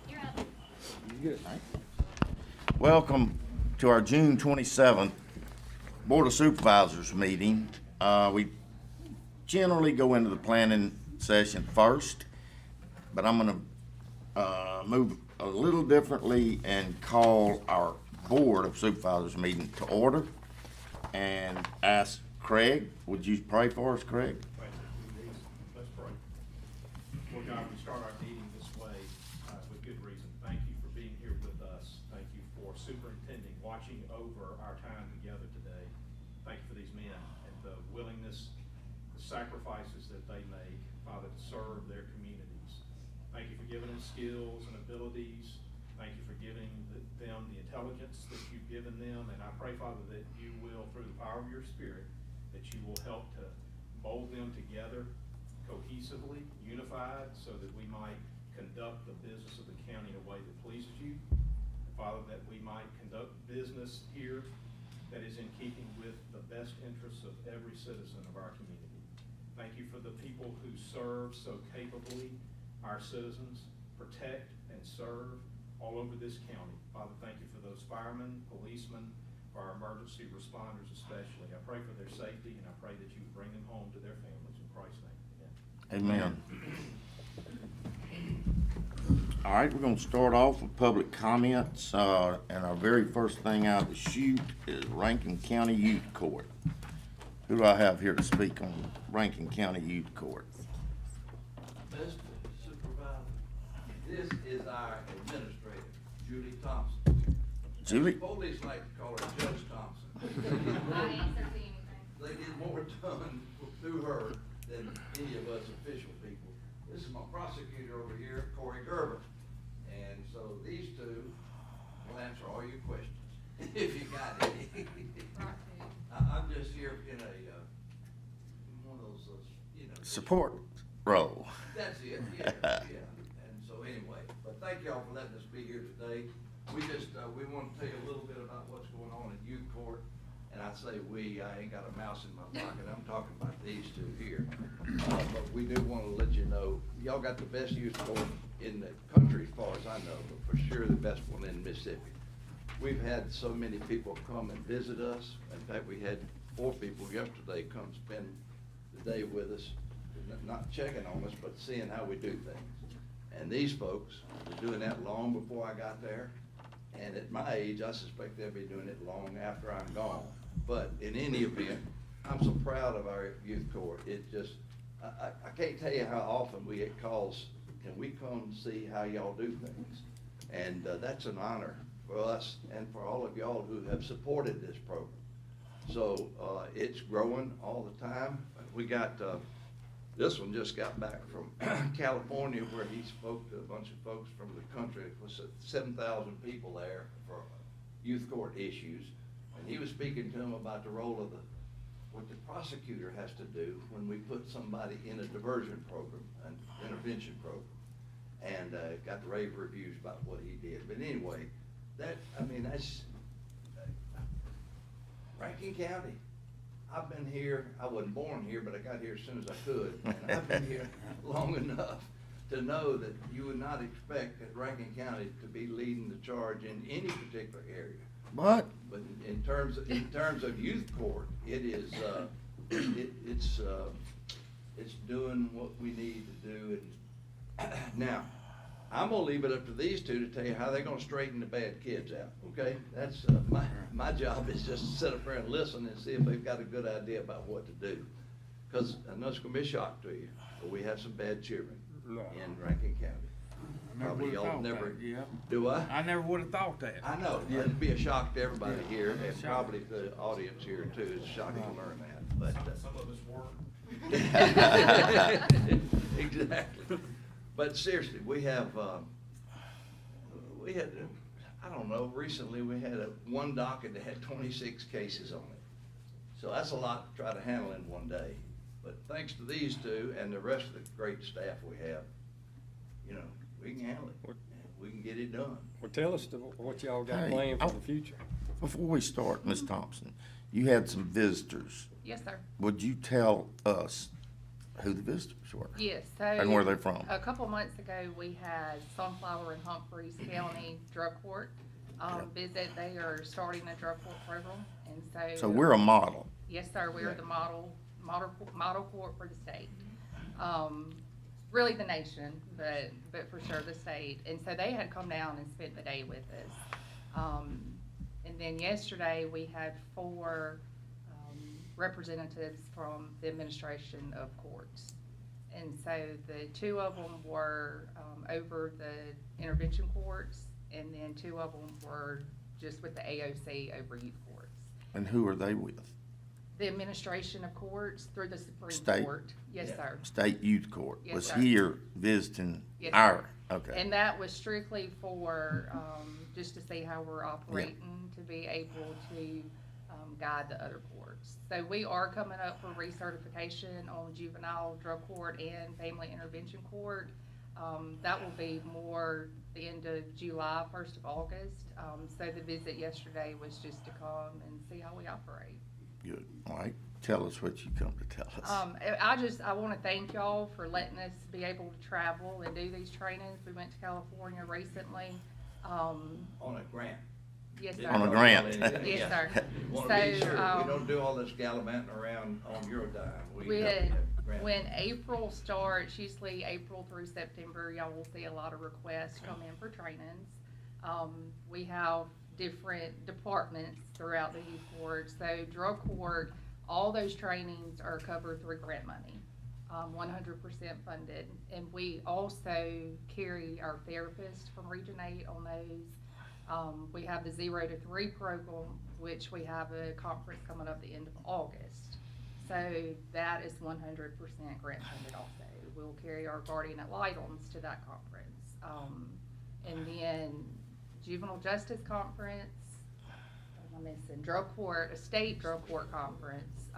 You're up. Good. Welcome to our June 27th Board of Supervisors meeting. We generally go into the planning session first, but I'm gonna move a little differently and call our Board of Supervisors meeting to order and ask Craig, would you pray for us, Craig? Let's pray. Lord God, we start our meeting this way with good reason. Thank you for being here with us. Thank you for superintending, watching over our time together today. Thank you for these men and the willingness, the sacrifices that they make, Father, to serve their communities. Thank you for giving them skills and abilities. Thank you for giving them the intelligence that you've given them. And I pray, Father, that you will, through the power of your Spirit, that you will help to mold them together cohesively, unified, so that we might conduct the business of the county in a way that pleases you. And Father, that we might conduct business here that is in keeping with the best interests of every citizen of our community. Thank you for the people who serve so capably our citizens, protect and serve all over this county. Father, thank you for those firemen, policemen, for our emergency responders especially. I pray for their safety, and I pray that you bring them home to their families. In Christ's name, amen. Amen. All right, we're gonna start off with public comments, and our very first thing out of the chute is Rankin County Youth Court. Who do I have here to speak on Rankin County Youth Court? Mr. Supervisor, this is our administrator, Julie Thompson. Julie? Police like to call her Judge Thompson. Not answer to anything. They get more done through her than any of us official people. This is my prosecutor over here, Corey Gerber. And so these two will answer all your questions, if you got any. I'm just here in one of those, Support role. That's it, yeah, yeah. And so anyway, but thank y'all for letting us be here today. We just, we want to tell you a little bit about what's going on in youth court. And I say we, I ain't got a mouse in my pocket. I'm talking about these two here. But we do want to let you know, y'all got the best youth court in the country as far as I know, but for sure the best one in Mississippi. We've had so many people come and visit us. In fact, we had 4 people yesterday come spend the day with us, not checking on us, but seeing how we do things. And these folks were doing that long before I got there. And at my age, I suspect they'll be doing it long after I'm gone. But in any event, I'm so proud of our youth court. It just, I can't tell you how often we get calls, can we come see how y'all do things? And that's an honor for us and for all of y'all who have supported this program. So it's growing all the time. We got, this one just got back from California, where he spoke to a bunch of folks from the country. It was 7,000 people there for youth court issues. And he was speaking to them about the role of what the prosecutor has to do when we put somebody in a diversion program, an intervention program. And got rave reviews about what he did. But anyway, that's Rankin County. I've been here, I wasn't born here, but I got here as soon as I could. And I've been here long enough to know that you would not expect that Rankin County to be leading the charge in any particular area. What? But in terms of youth court, it is, it's doing what we need to do. And now, I'm gonna leave it up to these two to tell you how they're gonna straighten the bad kids out, okay? That's, my job is just to sit up there and listen and see if they've got a good idea about what to do. Cause I know it's gonna be a shock to you, but we have some bad children in Rankin County. Probably y'all never, do I? I never would have thought that. I know, it'd be a shock to everybody here, and probably the audience here too. It's shocking to learn that, but. Some of us were. Exactly. But seriously, we had, I don't know, recently we had one docket that had 26 cases on it. So that's a lot to try to handle in one day. But thanks to these two and the rest of the great staff we have, we can handle it. We can get it done. Well, tell us what y'all got planned for the future. Before we start, Ms. Thompson, you had some visitors. Yes, sir. Would you tell us who the visitors were? Yes, so. And where they're from? A couple months ago, we had Sunflower and Humphreys County Drug Court, visit. They are starting a drug court program, and so. So we're a model. Yes, sir, we are the model court for the state. Really the nation, but for sure the state. And so they had come down and spent the day with us. And then yesterday, we had 4 representatives from the administration of courts. And so the 2 of them were over the intervention courts, and then 2 of them were just with the AOC over youth courts. And who are they with? The administration of courts through the Supreme State. Court. Yes, sir. State Youth Court Yes, was sir. here visiting Yes, our, sir. okay. And that was strictly for, just to see how we're operating, to be able to guide the other courts. So we are coming up for recertification on juvenile drug court and family intervention court. That will be more the end of July, 1st of August. So the visit yesterday was just to come and see how we operate. Good. All right. Tell us what you come to tell us. I want to thank y'all for letting us be able to travel and do these trainings. We went to California recently. On a grant. Yes, sir. On a grant. Yes, sir. Want to be So, sure, we don't do all this gallivanting around on your dime. We have to had, have grant. when April starts, usually April through September, y'all will see a lot of requests come in for trainings. We have different departments throughout the youth court. So drug court, all those trainings are covered through grant money, 100% funded. And we also carry our therapists from Region 8 on those. We have the 0 to 3 program, which we have a conference coming up the end of August. So that is 100% grant funded also. We'll carry our guardian ad litems to that conference. And then juvenile justice conference, what am I missing? Drug court, a state drug court conference,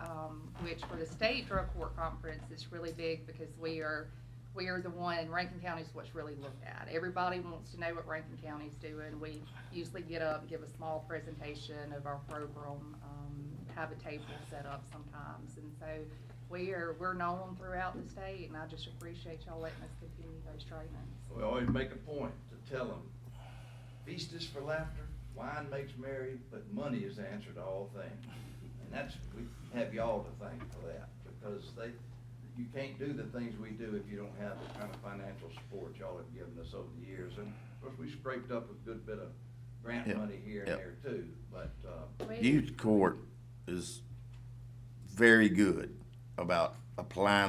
which for the state drug court conference is really big because we are the one, Rankin County is what's really looked at. Everybody wants to know what Rankin County's doing. We usually get up and give a small presentation of our program, have a table set up sometimes. And so we're known throughout the state, and I just appreciate y'all letting us continue those trainings. We always make a point to tell them, feast is for laughter, wine makes merry, but money is the answer to all things. And we have y'all to thank for that, because you can't do the things we do if you don't have the kind of financial support y'all have given us over the years. And of course, we scraped up a good bit of grant money here and there too, but, Youth court is very good about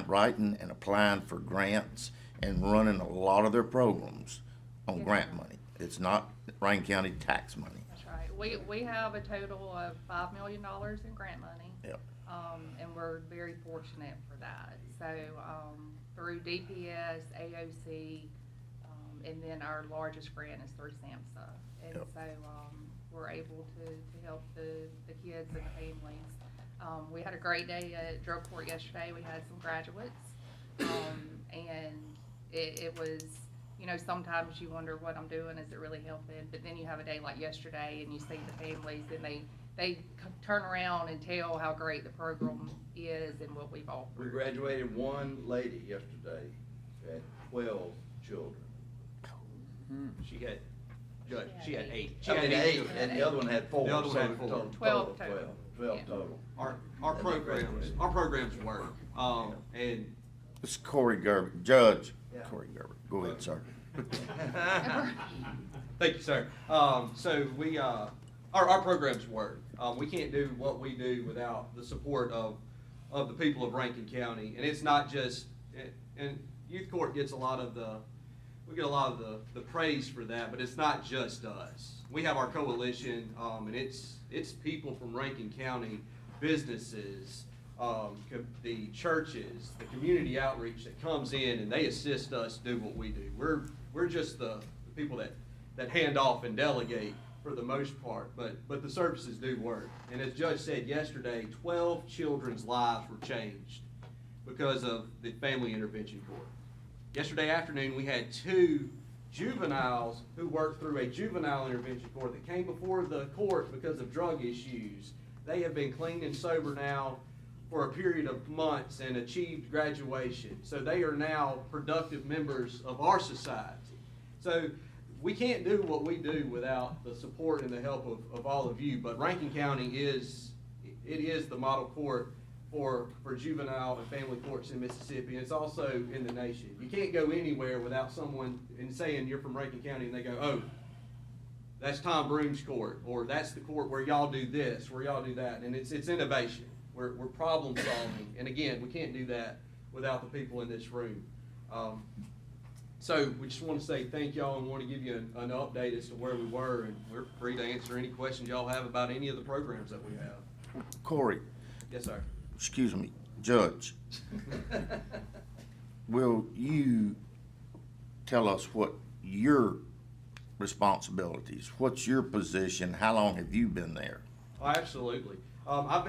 writing and applying for grants and running a lot of their programs on Yes, grant sir. money. It's not Rankin County tax money. That's right. We have a total of $5 million in grant money. Yep. And we're very fortunate for that. So, through DPS, AOC, and then our largest grant is through SAMHSA. And Yep. so, we're able to help the kids and the families. We had a great day at drug court yesterday. We had some graduates. And it was, sometimes you wonder what I'm doing, is it really helping? But then you have a day like yesterday and you see the families and they turn around and tell how great the program is and what we've we offered. graduated one lady yesterday who had 12 children. She had 8. I mean, 8, and the other one had 4. The other one so had 4. total 12 12 total. 12 Yeah. total. Our programs work. And This is Corey Gerber, Judge Yeah. Corey Gerber. Go ahead, sir. thank you, sir. So we our programs work. We can't do what we do without the support of the people of Rankin County, and it's not just. And youth court gets a lot of the praise for that, but it's not just us. We have our coalition, and it's people from Rankin County, businesses, the churches, the community outreach that comes in, and they assist us do what we do. We're just the people that hand off and delegate for the most part, but the services do work. And as Judge said yesterday, 12 children's lives were changed because of the Family Intervention Court. Yesterday afternoon, we had 2 juveniles who worked through a juvenile intervention court that came before the court because of drug issues. They have been clean and sober now for a period of months and achieved graduation. So they are now productive members of our society. So we can't do what we do without the support and the help of all of you, but Rankin County is the model court for juvenile and family courts in Mississippi, and it's also in the nation. You can't go anywhere without someone and saying you're from Rankin County and they go, oh, that's Tom Broom's court, or that's the court where y'all do this, where y'all do that, and it's innovation. We're problem solving, and again, we can't do that without the people in this room. So we just want to say thank y'all and want to give you an update as to where we were, and we're free to answer any questions y'all have about any of the programs that we have. Corey, Yes, sir. excuse me, Judge, will you tell us what your responsibilities, what's your position, how long have you been there? Oh, absolutely. I've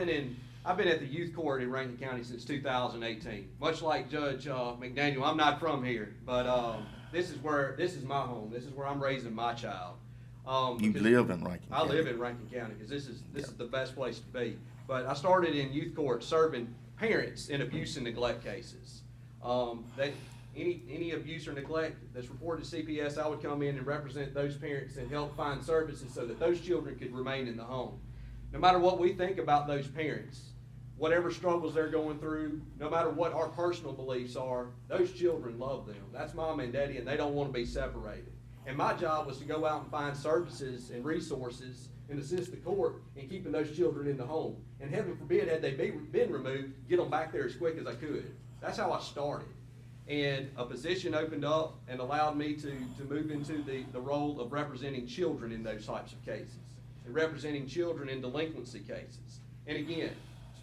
been at the youth court in Rankin County since 2018. Much like Judge McDaniel, I'm not from here, but this is my home. This is where I'm raising my child. You live in Rankin I County? live in Rankin County because this is the best place to be. But I started in youth court serving parents in abuse and neglect cases. Any abuse or neglect that's reported to CPS, I would come in and represent those parents and help find services so that those children could remain in the home. No matter what we think about those parents, whatever struggles they're going through, no matter what our personal beliefs are, those children love them. That's mom and daddy, and they don't want to be separated. And my job was to go out and find services and resources and assist the court in keeping those children in the home. And heaven forbid, had they been removed, get them back there as quick as I could. That's how I started. And a position opened up and allowed me to move into the role of representing children in those types of cases, and representing children in delinquency cases. And again,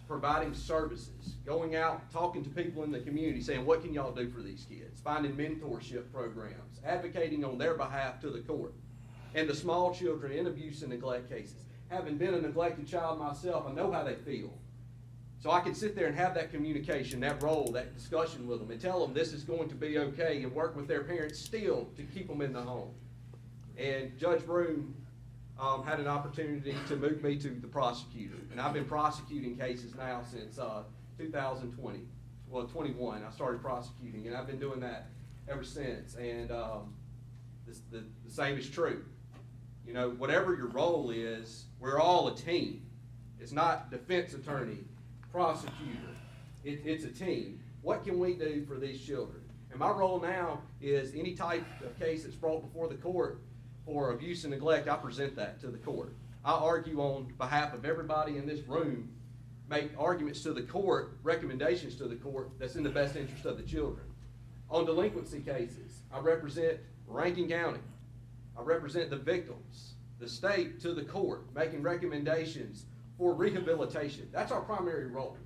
providing services, going out, talking to people in the community, saying, what can y'all do for these kids? Finding mentorship programs, advocating on their behalf to the court. And the small children in abuse and neglect cases. Having been a neglected child myself, I know how they feel. So I can sit there and have that communication, that role, that discussion with them, and tell them this is going to be okay, and work with their parents still to keep them in the home. And Judge Broom had an opportunity to move me to the prosecutor. And I've been prosecuting cases now since 2020. Well, 21, I started prosecuting, and I've been doing that ever since. And the same is true. You know, whatever your role is, we're all a team. It's not defense attorney, prosecutor. It's a team. What can we do for these children? And my role now is any type of case that's brought before the court for abuse and neglect, I present that to the court. I argue on behalf of everybody in this room, make arguments to the court, recommendations to the court that's in the best interest of the children. On delinquency cases, I represent Rankin County. I represent the victims, the state to the court, making recommendations for rehabilitation. That's our primary role.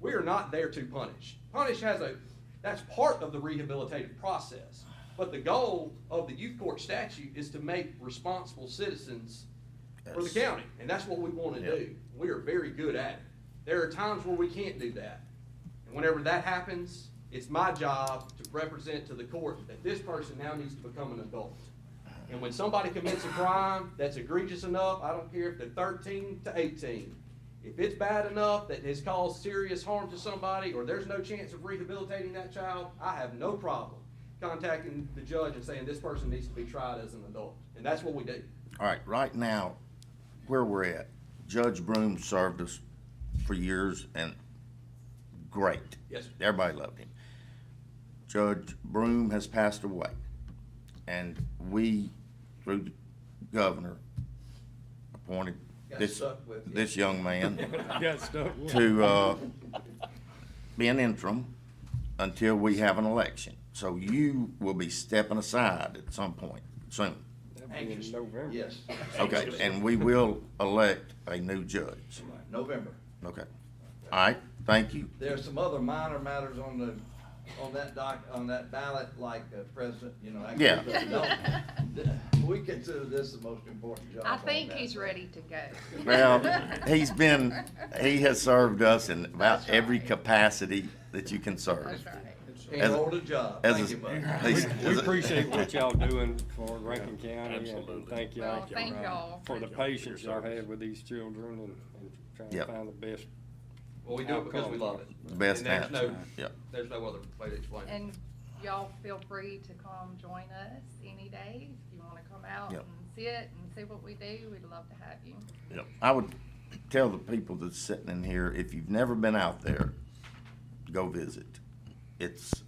We are not there to punish. That's part of the rehabilitative process. But the goal of the youth court statute is to make responsible citizens for the county. And that's what we want to do. We are very good at it. There are times where we can't do that. And whenever that happens, it's my job to represent to the court that this person now needs to become an adult. And when somebody commits a crime that's egregious enough, I don't care if they're 13 to 18, if it's bad enough that has caused serious harm to somebody or there's no chance of rehabilitating that child, I have no problem contacting the judge and saying this person needs to be tried as an adult. And that's what we do. All right, right now, where we're at, Judge Broom served us for years and great. Yes, sir. Everybody loved him. Judge Broom has passed away, and we, through the governor, appointed this young man Got stuck with it. to be an interim until we have an election. So you will be stepping aside at some point soon. That'll be in November. Yes. Okay, and we will elect a new judge. November. Okay. All right, thank you. There's some other minor matters on that ballot, like President, Yeah. We consider this the most important job. I on think that. he's ready to go. Well, he has served us in about That's every right. capacity that you can serve. That's right. Can't as- hold a job. as Thank a- you, buddy. We appreciate what y'all doing for Rankin County, and absolutely. thank y'all Well, thank y'all. for the Thank y'all for patience your y'all service. have with these children and trying to Yep. find the best Well, we do it because we love it. The best And there's answer, no- yep. There's no other way to explain it. And y'all feel free to come join us any day. If you wanna come out Yep. and sit and see what we do, we'd love to have you. Yep. I would tell the people that's sitting in here, if you've never been out there, go visit. It's,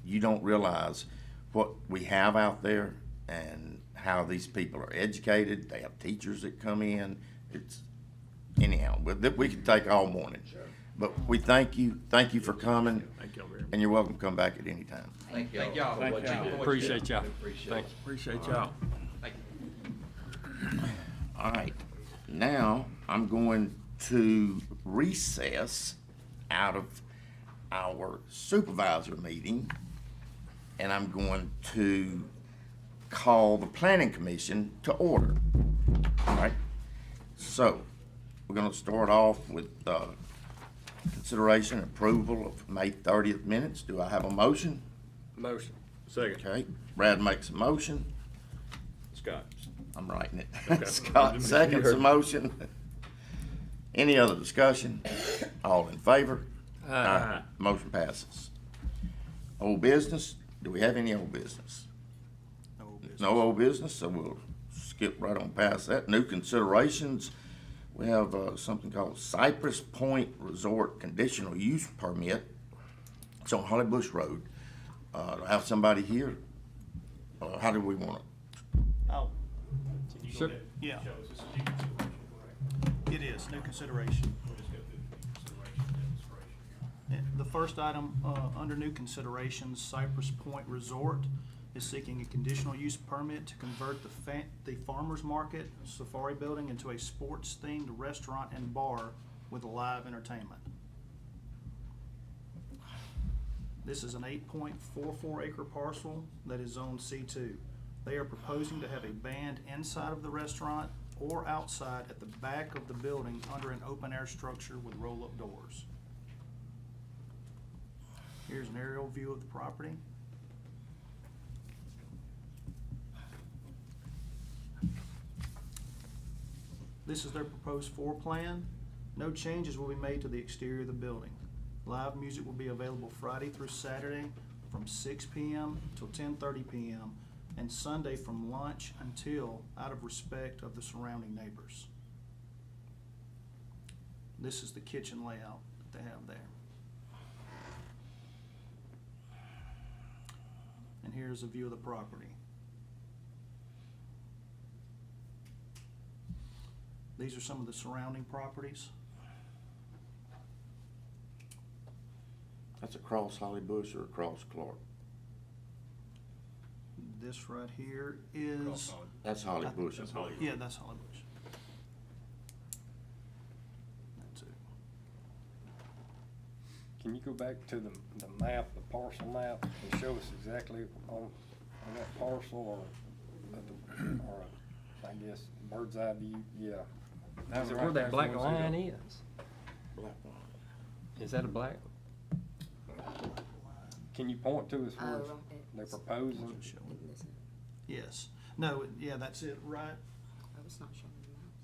you don't realize what we have out there and how these people are educated. They have teachers that come in. It's, anyhow, we could take all morning. But we thank you for coming, Thank y'all very much. and you're welcome to come back at any time. Thank y'all. Thank y'all. Thank for what you y'all. do. Appreciate y'all. Appreciate Thanks. it. Appreciate y'all. Thank you. All right, now I'm going to recess out of our supervisor meeting, and I'm going to call the planning commission to order. All right, so we're gonna start off with, consideration and approval of May 30th minutes. Do I have a motion? Motion. Second. Okay, Brad makes a motion. Scott. I'm writing it. Okay. Scott seconds the motion. Any other discussion? All in favor? Aye. Motion passes. Old business? Do we have any old business? No old business, so we'll skip right on past that. New considerations. We have, something called Cypress Point Resort Conditional Use Permit. It's on Holly Bush Road. Do I have somebody here? How do we want it? Oh, Can you go Sure. ahead and Yeah. show us this is new consideration, correct? it is, new consideration. We'll just go through the consideration demonstration. The first item, under new considerations, Cypress Point Resort is seeking a conditional use permit to convert the Farmers Market Safari Building into a sports-themed restaurant and bar with live entertainment. This is an 8.44 acre parcel that is zoned C2. They are proposing to have a band inside of the restaurant or outside at the back of the building under an open-air structure with roll-up doors. Here's an aerial view of the property. This is their proposed floor plan. No changes will be made to the exterior of the building. Live music will be available Friday through Saturday from 6 p.m. till 10:30 p.m. and Sunday from lunch until out of respect of the surrounding neighbors. This is the kitchen layout that they have there. And here's a view of the property. These are some of the surrounding properties. That's across Holly Bush or across Clark? This right here is, That's Holly Bush. That's Holly. yeah, that's Holly Bush. That's it. Can you go back to the map, the parcel map, and show us exactly on that parcel or I guess bird's eye view, yeah. Is it where that black line is? Black line. Is that a black? Can you point to us where Oh, they're it's- proposing? Yes. No, yeah, that's it, right? Oh, it's not showing the mouse.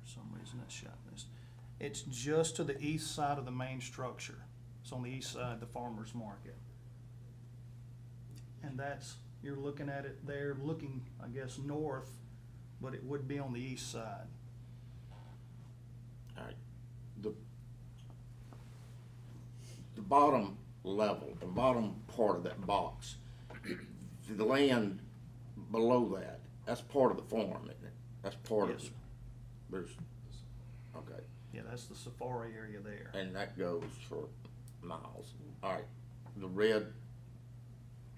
For some reason it's shot this. It's just to the east side of the main structure. It's on the east side of the farmer's market. And that's, you're looking at it there, looking, I guess, north, but it would be on the east side. All right, the bottom level, the bottom part of that box, the land below that, that's part of the farm, isn't it? That's part of Yes, it. sir. There's, okay, Yeah, that's the safari area there. and that goes for miles. All right, the red,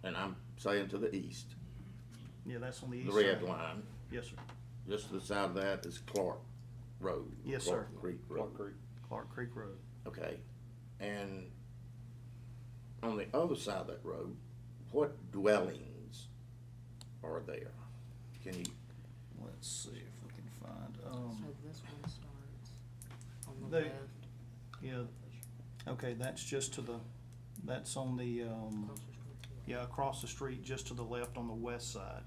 and I'm saying to the east, Yeah, that's on the the east side. red line, Yes, sir. just to the side of that is Clark Road. Yes, Clark sir. Creek Road. Clark Creek. Clark Creek Road. Okay, and on the other side of that road, what dwellings are there? Can you, Let's see if we can find, So this one starts on the They- left. yeah, okay, that's just to the, that's on the, Across the street. yeah, across the street, just to the left on the west side.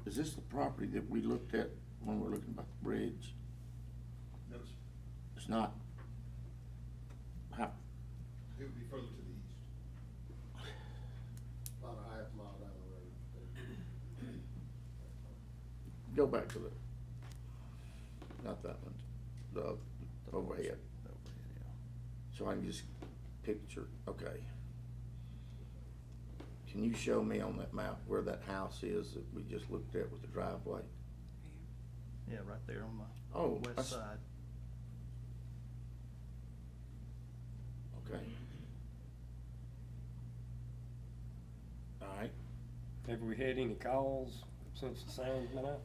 is this the property that we looked at when we were looking about the bridge? No, It's not, how, It would be further to the east. About a half mile down the road. go back to the, not that one, the overhead. So I can just picture, okay. Can you show me on that map where that house is that we just looked at with the driveway? Yeah, right there on Oh, the west that's- side. Okay. All right, Have we had any calls since the sign's been out?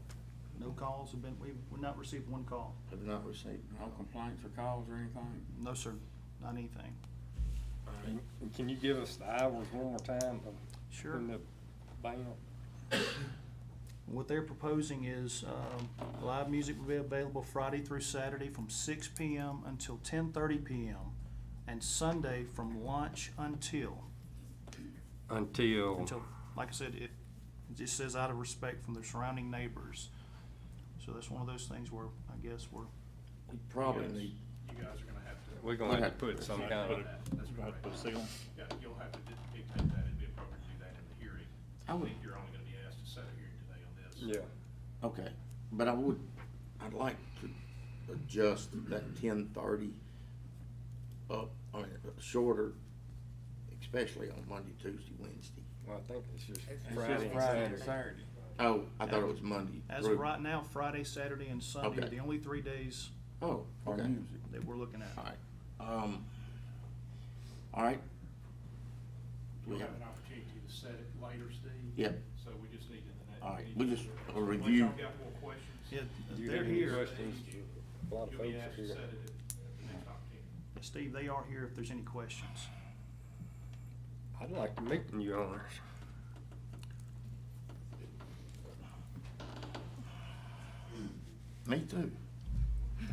No calls have been, we've not received one call. have not received. No complaints or calls or anything? No, sir, not anything. All right. And can you give us the hours one more time of Sure. when the band? What they're proposing is, live music will be available Friday through Saturday from 6 PM until 10:30 PM, and Sunday from lunch until, Until, like I said, it just says out of respect from the surrounding neighbors. So that's one of those things where, I guess, we're, We probably You guys- need, You guys are gonna have to. we're gonna have to put some kind of, That's right. Yeah, you'll have to dictate that, it'd be appropriate to do that in the hearing. I would- think you're only gonna be asked to set a hearing today on this. yeah. okay, but I'd like to adjust that 10:30 up, I mean, shorter, especially on Monday, Tuesday, Wednesday. Well, I think it's just It's just Friday and Friday and Saturday. Saturday. Oh, I thought it was Monday. as through. of right now, Friday, Saturday, and Sunday are Okay. the only 3 days Oh, For okay. music. that we're looking at. All right, all right. We'll have an opportunity to set it later, Steve. Yep. So we just need to. All right, need we to- just will unless review. y'all got more questions, Yeah, Do you they're have any here. questions? A lot of you'll be folks are asked to here. set it at the next opportunity. Steve, they are here if there's any questions. I'd like to meet the new owners. Me too.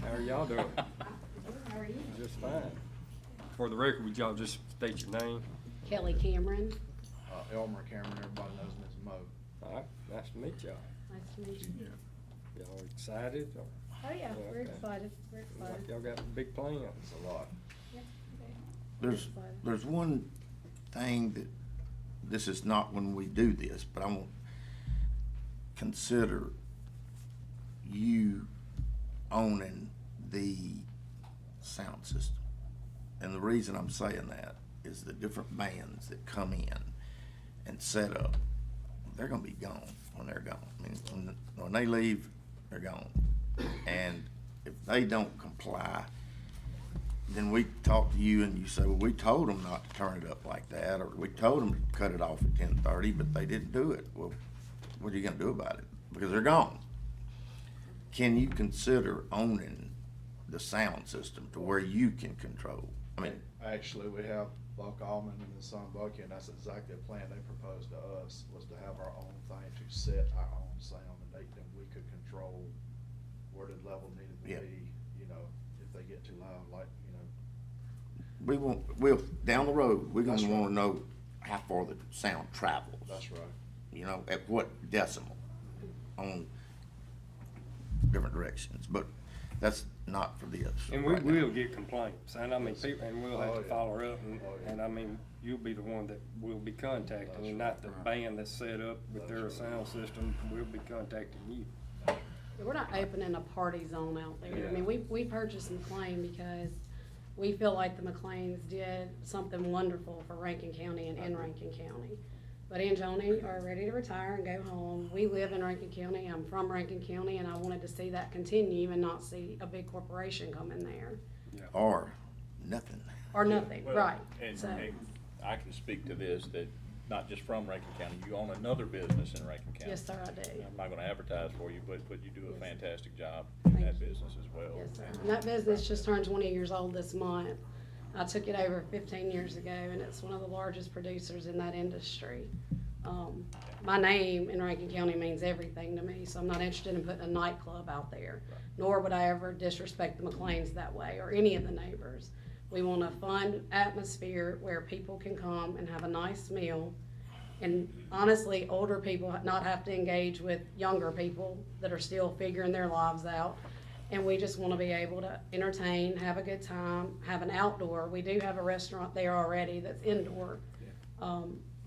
How are y'all doing? How are you? Just fine. For the record, would y'all just state your name? Kelly Cameron. Elmer Cameron, everybody knows him as Mo. All right, nice to meet y'all. Nice to meet you. Y'all excited? Or Oh, yeah, we're Okay. excited. We're look excited. like y'all got big plans? It's a lot. Yeah, okay. There's one thing that, this is not when we do this, but I want consider you owning the sound system. And the reason I'm saying that is the different bands that come in and set up, they're gonna be gone when they're gone. I mean, when they leave, they're gone. And if they don't comply, then we talk to you and you say, well, we told them not to turn it up like that, or we told them to cut it off at 10:30, but they didn't do it. Well, what are you gonna do about it? Because they're gone. Can you consider owning the sound system to where you can control? I mean, Actually, we have Buck Allman and his son Bucky, and that's exactly the plan they proposed to us, was to have our own thing, to set our own sound, and then we could control where the level needed to Yeah. be, you know, if they get too loud, like, you know. we'll, down the road, we're That's gonna right. wanna know how far the sound travels. That's right. You know, at what decimal on different directions, but that's not for this. And we right now. will get complaints, and I mean, people, and we'll have Oh, to yeah. follow up, Oh, yeah. and I mean, you'll be the one that will be contacting, and not the band that's set up with their That's right. sound system, we'll be contacting you. We're not opening a party zone out there. I Yeah. mean, we purchased McLean because we feel like the McLeans did something wonderful for Rankin County and in Rankin County. But Aunt Joni are ready to retire and go home. We live in Rankin County. I'm from Rankin County, and I wanted to see that continue and not see a big corporation come in there. Or nothing. Or nothing, Well, right. And So, I can speak to this, that not just from Rankin County, you own another business in Rankin County. yes, sir, I do. I'm not gonna advertise for you, but you do a Yes. fantastic job in Thank that you. business as well. Yes, sir. And that business just turned 20 years old this month. I took it over 15 years ago, and it's one of the largest producers in that industry. My name in Rankin County means everything to me, so I'm not interested in putting a nightclub out there, nor would I ever disrespect the McLeans that way, or any of the neighbors. We want a fun atmosphere where people can come and have a nice meal, and honestly, older people not have to engage with younger people that are still figuring their lives out. And we just wanna be able to entertain, have a good time, have an outdoor. We do have a restaurant there already that's indoor.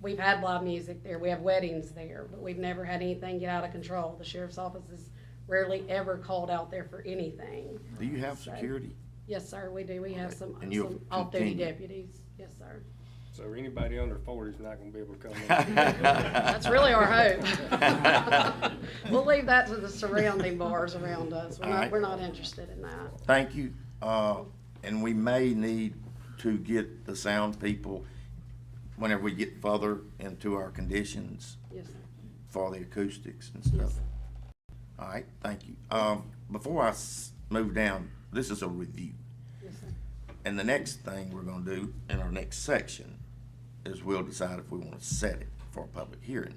We've had live music there, we have weddings there, but we've never had anything get out of control. The sheriff's office is rarely ever called out there for anything. Do you have So- security? Yes, sir, we do. We have some And you'll off-duty continue? deputies. Yes, sir. So anybody under 40 is not gonna be able to come in. That's really our hope. We'll leave that to the surrounding bars around us. All right. We're not interested in that. Thank you. And we may need to get the sound people whenever we get further into our conditions Yes, sir. for the acoustics and Yes, stuff. sir. All right, thank you. Before I move down, this is a review. Yes, sir. And the next thing we're gonna do in our next section is we'll decide if we wanna set it for a public hearing.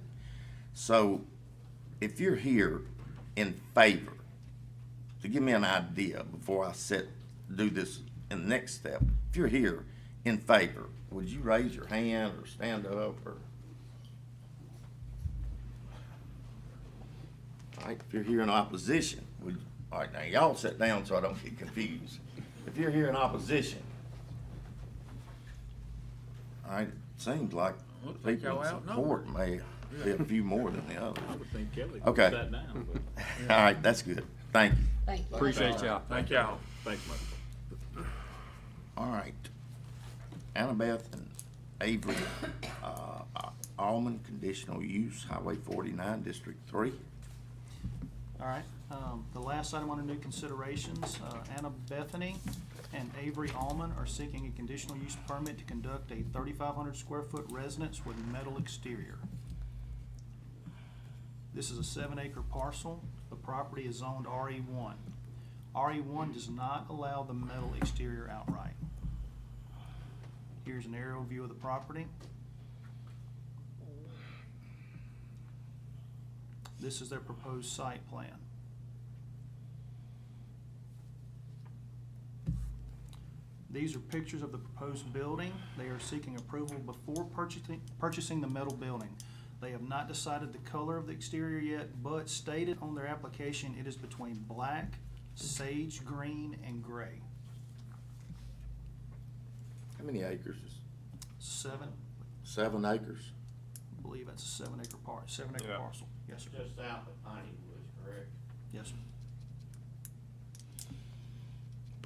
So if you're here in favor, to give me an idea before I do this in the next step, if you're here in favor, would you raise your hand or stand up or? All right, if you're here in opposition, all right, now y'all sit down so I don't get confused. If you're here in opposition, all right, it seems like the people in support may be a few more than the others. I would think Kelly Okay. sat down, but. All right, that's good. Thank you. Thank you. Appreciate y'all. Thank y'all. Thanks, Mike. All right. Annabeth and Avery, Almond, conditional use, Highway 49, District 3. All right, the last item under new considerations, Anna Bethany and Avery Allman are seeking a conditional use permit to conduct a 3,500 square foot residence with metal exterior. This is a 7-acre parcel. The property is zoned RE1. RE1 does not allow the metal exterior outright. Here's an aerial view of the property. This is their proposed site plan. These are pictures of the proposed building. They are seeking approval before purchasing the metal building. They have not decided the color of the exterior yet, but stated on their application it is between black, sage green, and gray. How many acres? 7, 7 acres. I believe that's a 7-acre Yeah. parcel. Yes, sir. Just south of Piney Woods, correct? Yes,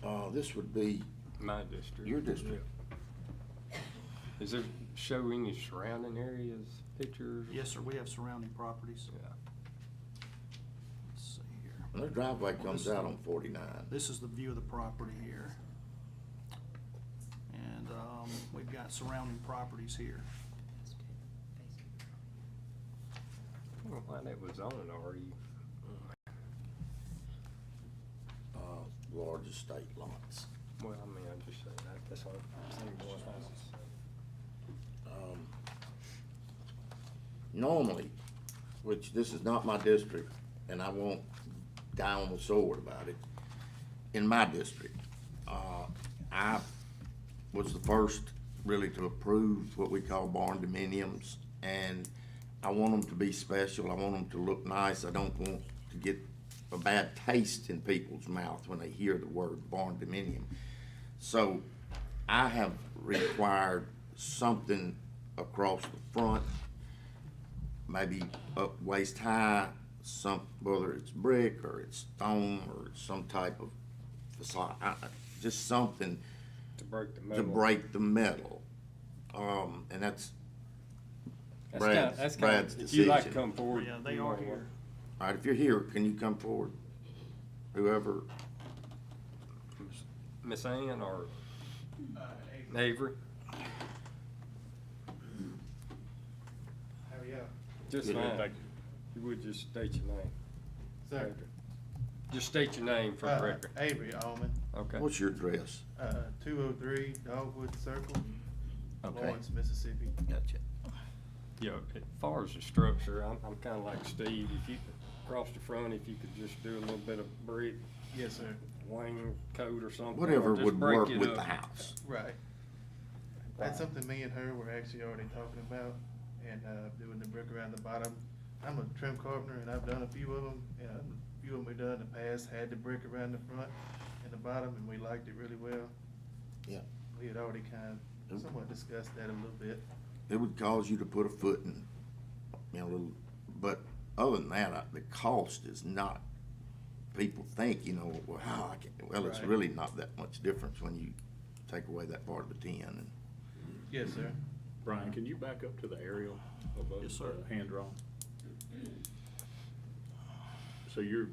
sir. This would be My district. your district. Yeah. Is there show any surrounding areas, pictures? Yes, sir. We have surrounding properties. Yeah. Let's see here. And their driveway comes out on 49. This is the view of the property here. And we've got surrounding properties here. I don't know why that was on an RE. Large estate lots. Well, I mean, I'm just saying that's what I'm saying. One house. Normally, which this is not my district, and I won't die on the sword about it, in my district, I was the first really to approve what we call barn dominiums, and I want them to be special. I want them to look nice. I don't want to get a bad taste in people's mouth when they hear the word barn dominium. So I have required something across the front, maybe up waist high, whether it's brick or it's stone or it's some type of facade, just something To break the to metal. break the metal. And that's That's Brad's kinda- If you'd like to decision. come forward. Yeah, they you are know, here. All right, if you're here, can you come forward? Whoever, Miss Ann or Avery? How are you? Just Good, fine. thank You would just state your name. Sir. Just state your name for the record. Avery Allman, Okay. what's your address? 203 Dogwood Circle, Okay. Lawrence, Mississippi. Gotcha. Yeah, as far as the structure, I'm kinda like Steve. If you, across the front, if you could just do a little bit of brick, Yes, sir. wing coat or something. Whatever or just would break work it with up. the house. Right. That's something me and her were actually already talking about, and doing the brick around the bottom. I'm a trim carpenter, and I've done a few of them, and few of them we done in the past had the brick around the front and the bottom, and we liked it really well. Yeah. We had already kind of somewhat discussed that a little bit. It would cause you to put a foot in, you know, little, but other than that, the cost is not, people think, you know, well, how I can, well, it's Right. really not that much difference when you take away that part of the 10. And Yes, sir. Brian, can you back up to the aerial of those, Yes, sir. hand drawn? So you're,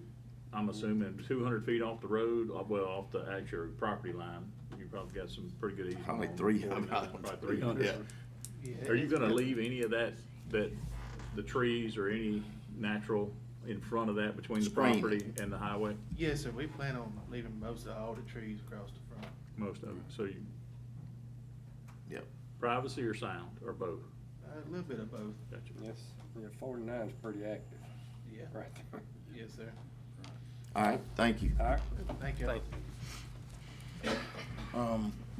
I'm assuming 200 feet off the road, well, off the actual property line, you probably got some pretty good easement. Probably on 300. Probably 300. Yeah. Yeah, Are you it's gonna good. leave any of that, the trees or any natural in front of that between the Screen. property and the highway? Yes, sir, we plan on leaving most of all the trees across the front. Most of it, so you, Yep. privacy or sound, or both? A little bit of both. Gotcha. Yes, yeah, 49 is pretty active, Yeah. right there. Yes, sir. All right, thank you. All right. Thank you.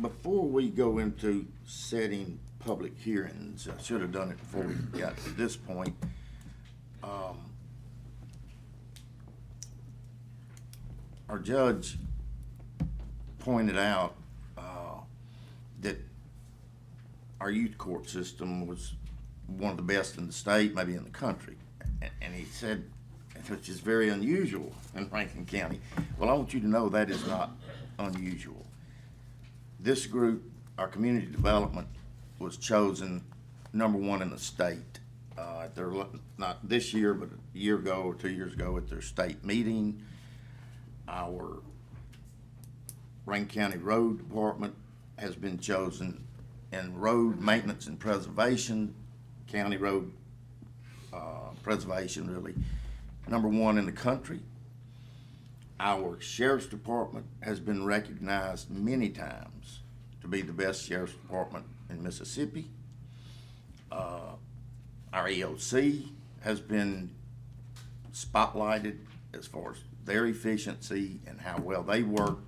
Before we go into setting public hearings, I should have done it before we got to this point. Our judge pointed out that our youth court system was one of the best in the state, maybe in the country. And he said, which is very unusual in Rankin County. Well, I want you to know that is not unusual. This group, our community development, was chosen #1 in the state. At their, not this year, but a year ago or 2 years ago at their state meeting. Our Rankin County Road Department has been chosen in road maintenance and preservation, county road preservation really, #1 in the country. Our sheriff's department has been recognized many times to be the best sheriff's department in Mississippi. Our EOC has been spotlighted as far as their efficiency and how well they work,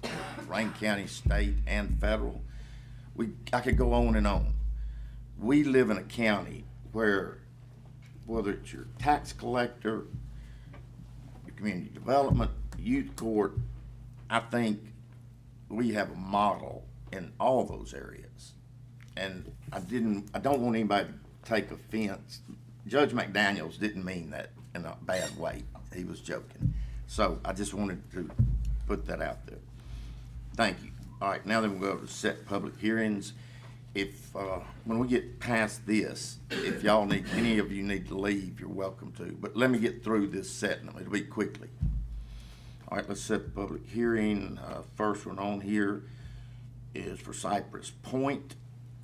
Rankin County, state, and federal. I could go on and on. We live in a county where, whether it's your tax collector, your community development, youth court, I think we have a model in all those areas. And I don't want anybody to take offense. Judge McDaniels didn't mean that in a bad way. He was joking. So I just wanted to put that out there. Thank you. All right, now then we'll go to set public hearings. If, when we get past this, if y'all need, any of you need to leave, you're welcome to. But let me get through this setting them. It'll be quickly. All right, let's set the public hearing. First one on here is for Cypress Point,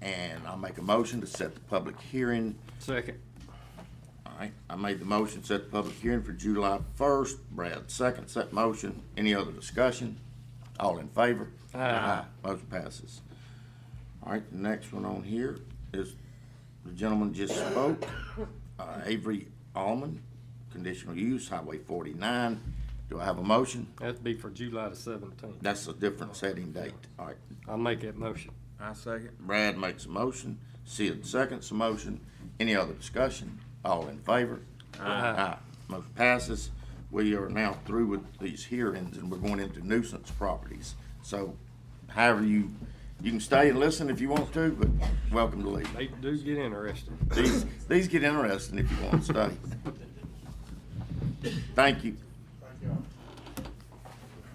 and I'll make a motion to set the public hearing. Second. All right, I made the motion, set the public hearing for July 1st. Brad, second, set motion. Any other discussion? All in favor? Aye. Motion passes. All right, the next one on here is the gentleman just spoke, Avery Allman, conditional use, Highway 49. Do I have a motion? That'd be for July the 17th. That's a different setting date. All right, I'll make that motion. I second. Brad makes a motion, Sid seconds a motion. Any other discussion? All in favor? Aye. Motion passes. We are now through with these hearings and we're going into nuisance properties. So however you can stay and listen if you want to, but welcome to leave. They do get interesting. These get interesting if you want to stay. Thank you.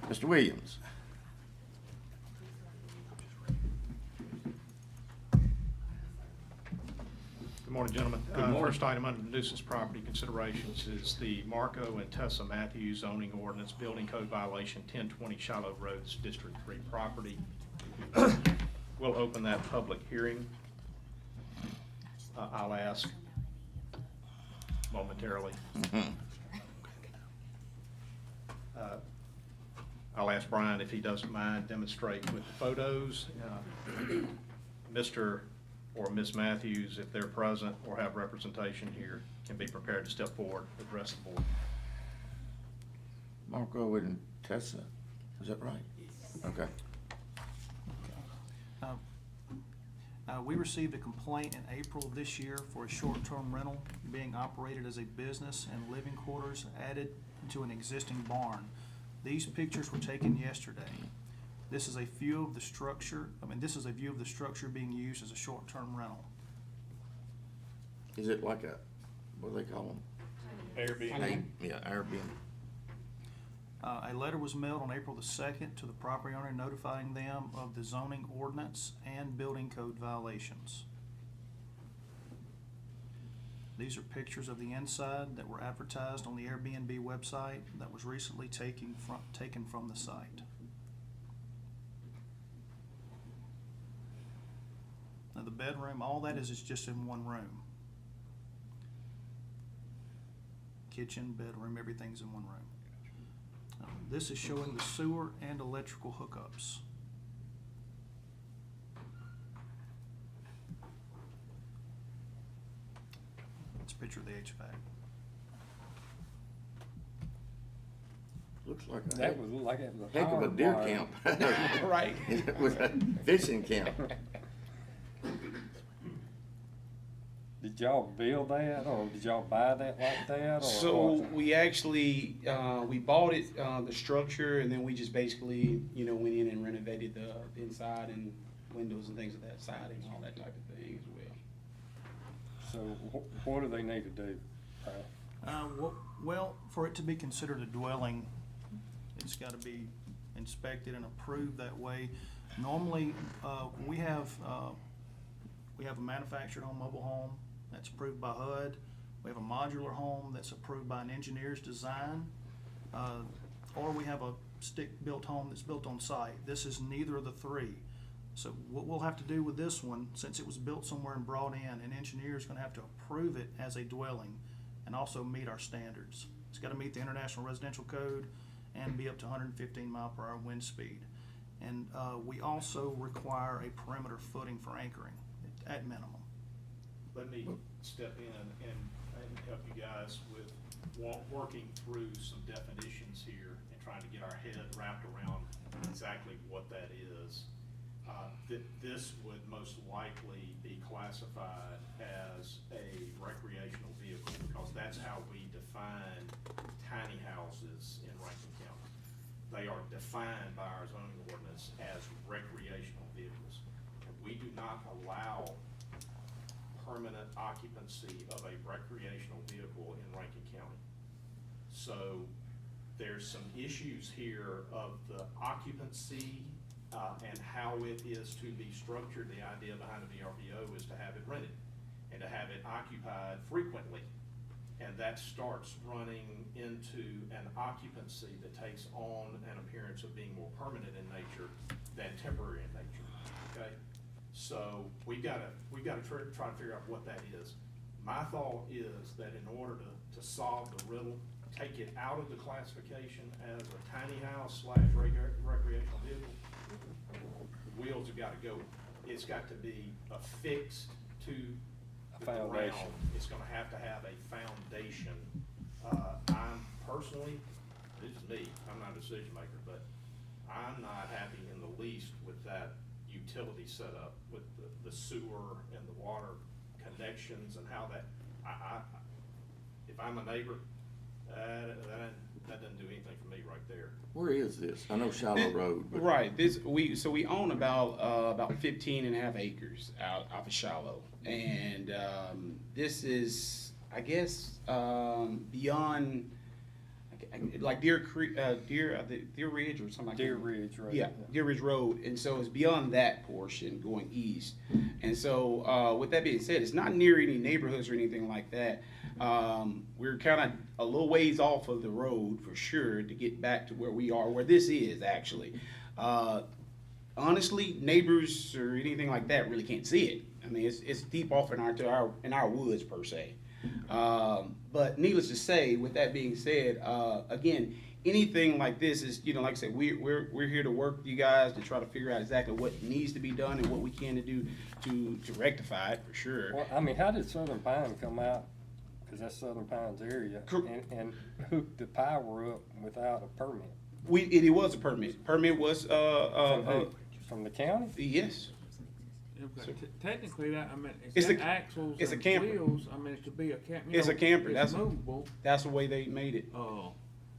Mr. Williams. Good morning, gentlemen. Good morning. First item under nuisance property considerations is the Marco and Tessa Matthews zoning ordinance, building code violation, 1020 Shiloh Roads, District 3 property. We'll open that public hearing. I'll ask momentarily. I'll ask Brian if he doesn't mind demonstrate with photos. Mr. or Ms. Matthews, if they're present or have representation here, can be prepared to step forward, address the board. Marco and Tessa, is that right? Okay. We received a complaint in April of this year for a short-term rental being operated as a business and living quarters added into an existing barn. These pictures were taken yesterday. This is a view of the structure, this is a view of the structure being used as a short-term rental. Is it like a, what do they call them? Airbnb. Yeah, Airbnb. A letter was mailed on April the 2nd to the property owner notifying them of the zoning ordinance and building code violations. These are pictures of the inside that were advertised on the Airbnb website that was recently taken from the site. Now the bedroom, all that is just in one room. Kitchen, bedroom, everything's in one room. This is showing the sewer and electrical hookups. It's a picture of the HVAC. Looks like a That was like it was a heck of a power deer barn. camp. Right. With a fishing camp. Did y'all build that, or did y'all buy that like that, or? So what? we actually, we bought it, the structure, and then we just basically, went in and renovated the inside and windows and things of that siding, all that type of thing as well. So what do they need to do? Well, for it to be considered a dwelling, it's got to be inspected and approved that way. Normally, we have a manufactured home, mobile home, that's approved by HUD. We have a modular home that's approved by an engineer's design. Or we have a stick-built home that's built on site. This is neither of the three. So what we'll have to do with this one, since it was built somewhere and brought in, an engineer is going to have to approve it as a dwelling and also meet our standards. It's got to meet the International Residential Code and be up to 115 mile per hour wind speed. And we also require a perimeter footing for anchoring at minimum. Let me step in and help you guys with working through some definitions here and trying to get our head wrapped around exactly what that is. This would most likely be classified as a recreational vehicle because that's how we define tiny houses in Rankin County. They are defined by our zoning ordinance as recreational vehicles. And we do not allow permanent occupancy of a recreational vehicle in Rankin County. So there's some issues here of the occupancy and how it is to be structured. The idea behind a VRBO is to have it rented and to have it occupied frequently. And that starts running into an occupancy that takes on an appearance of being more permanent in nature than temporary in nature, okay? So we gotta try to figure out what that is. My thought is that in order to solve the riddle, take it out of the classification as a tiny house / recreational vehicle. Wheels have gotta go. It's got to be affixed to the ground. It's gonna have to have a foundation. I'm personally, this is me, I'm not a decision maker, but I'm not happy in the least with that utility setup with the sewer and the water connections and how that, if I'm a neighbor, that doesn't do anything for me right there. Where is this? I know Shallow Road. But Right, we own about 15 and a half acres out of Shallow. And, this is, I guess, beyond, like Deer Creek, Deer Ridge or something like that. Deer Ridge, right? Yeah, Deer Ridge Road, and so it's beyond that portion going east. And so, with that being said, it's not near any neighborhoods or anything like that. We're kind of a little ways off of the road for sure to get back to where we are, where this is actually. Honestly, neighbors or anything like that really can't see it. I mean, it's deep off in our woods per se. But needless to say, with that being said, again, anything like this is, like I said, we're here to work with you guys to try to figure out exactly what needs to be done and what we can do to rectify it for sure. Well, I mean, how did Southern Pine come out? Because that's Southern Pines area, and hook the power up without a permit. It was a permit. Permit was from the county. Yes. Technically, that It's got a- axles it's a and camper. wheels. I mean, it could be a camper. It's a camper. It's movable. That's the way they made it.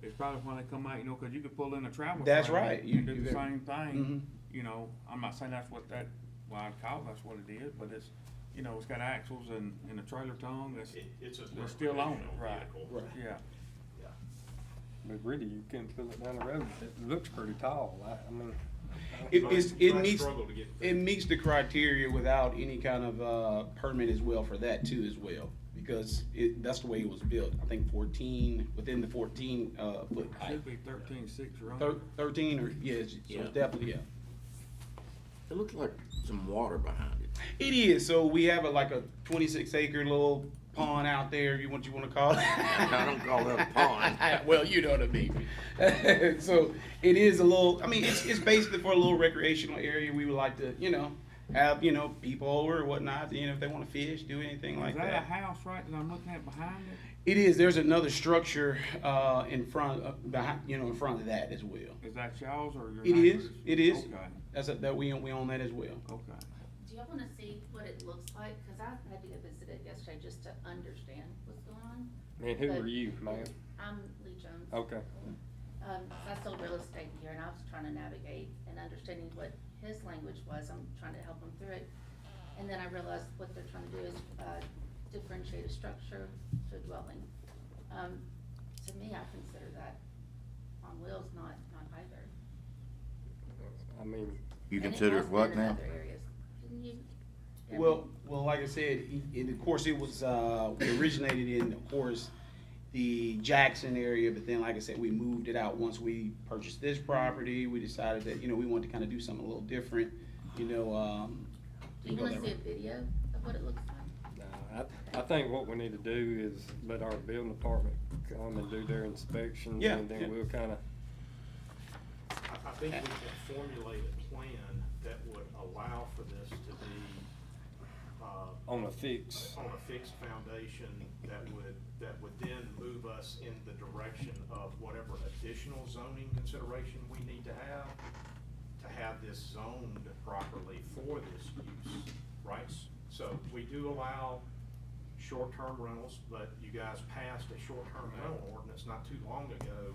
it's probably when they come out, you know, cause you could pull in a travel. That's trailer right. and You- do you the very- same thing, Mhm. you know, I'm not saying that's what that, well, I'd call that's what it is, but it's, you know, it's got axles and a trailer tongue, that's, It's a they're still on it, recreational right, vehicle. Right. yeah. Yeah. But really, you can't pull it down the road. It looks pretty tall. I mean. It Might meets, struggle to get it meets the criteria without any kind of, permit as well for that too as well. Because that's the way it was built. I think 14, within the 14, foot height. Should be 13.6 or under. 13 or, yes, so Yeah. definitely, yeah. It looks like some water behind it. It is, so we have like a 26-acre little pond out there, what you wanna call it. I don't call that a pond. Well, you know what I mean. So it is a little, I mean, it's basically for a little recreational area. We would like to, you know, have, you know, people over or whatnot, you know, if they wanna fish, do anything like Is that a that. house right that I'm looking at behind it? It is, there's another structure, in front, behind, you know, in front of that as well. Is that y'all's or your It neighbor's? is, it is. Okay, That we own that as well. okay. Do y'all wanna see what it looks like? Cause I had to go visit it yesterday just to understand what's going on. Man, who But- are you, man? I'm Lee Jones. Okay. I sold real estate here and I was trying to navigate and understanding what his language was. I'm trying to help him through it. And then I realized what they're trying to do is, differentiate a structure to a dwelling. To me, I consider that on wheels, not either. I mean, You And it consider has it what been in now? other areas. Didn't you? I Well, mean, like I said, of course, it was, we originated in, of course, the Jackson area, but then, like I said, we moved it out once we purchased this property. We decided that, you know, we wanted to kind of do something a little different, you know, Do you wanna see a video of what it looks like? nah, I think what we need to do is let our building department come and do their inspections. Yeah, And yeah. then we'll kinda, I think we can formulate a plan that would allow for this to be, on a fix. on a fixed foundation that would then move us in the direction of whatever additional zoning consideration we need to have this zoned properly for this use, right? So we do allow short-term rentals, but you guys passed a short-term rental ordinance not too long ago.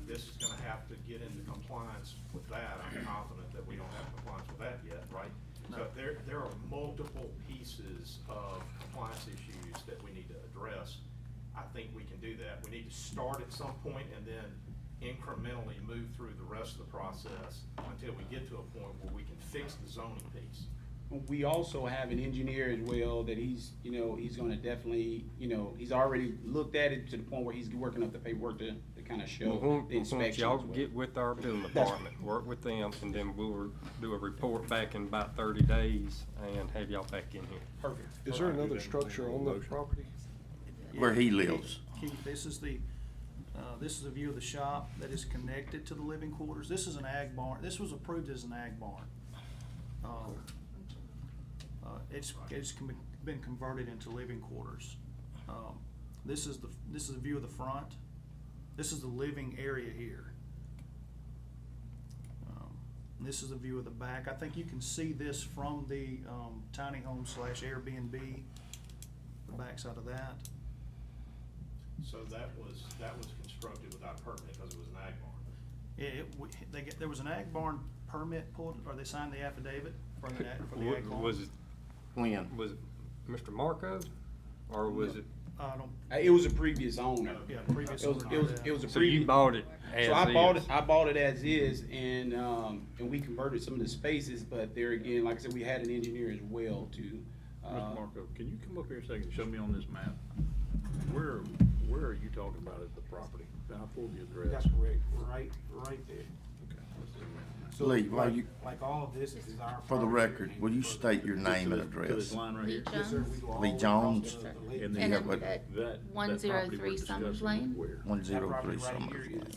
This is gonna have to get into compliance with that. I'm confident that we don't have compliance with that yet, right? So there are multiple pieces of compliance issues that we need to address. I think we can do that. We need to start at some point and then incrementally move through the rest of the process until we get to a point where we can fix the zoning piece. we also have an engineer as well that he's, you know, he's gonna definitely, you know, he's already looked at it to the point where he's working up the paperwork to kind of show the inspection. Y'all as well. get with our building department, work with them, and then we'll do a report back in about 30 days and have y'all back in here. Perfect. Is there another structure on the property? Where he lives. Keith, this is a view of the shop that is connected to the living quarters. This is an ag barn. This was approved as an ag barn. It's been converted into living quarters. This is a view of the front. This is the living area here. And this is a view of the back. I think you can see this from the tiny home / Airbnb, the backside of that. So that was constructed without a permit because it was an ag barn. There was an ag barn permit pulled, or they signed the affidavit for the ag barn. Was it, When? was it Mr. Marco, or was it? I don't, It was a previous owner. yeah, previous It was, owner it was, did that. it was a So you previous. bought it as So I is? bought it as is, and we converted some of the spaces, but there again, like I said, we had an engineer as well to. Mr. Marco, can you come up here a second and show me on this map? Where are you talking about as the property? I pulled the address. That's correct, right there. So Lee, while you, like all of this is our. for the property record, and will you for- state your name and To this address? line right Lee here? Yes, sir, Jones? we go all Lee the way Jones? across the lake. And then And you then have that That 103 property we're Summers discussing Lane? Where? That 103 property right Summers here Lane.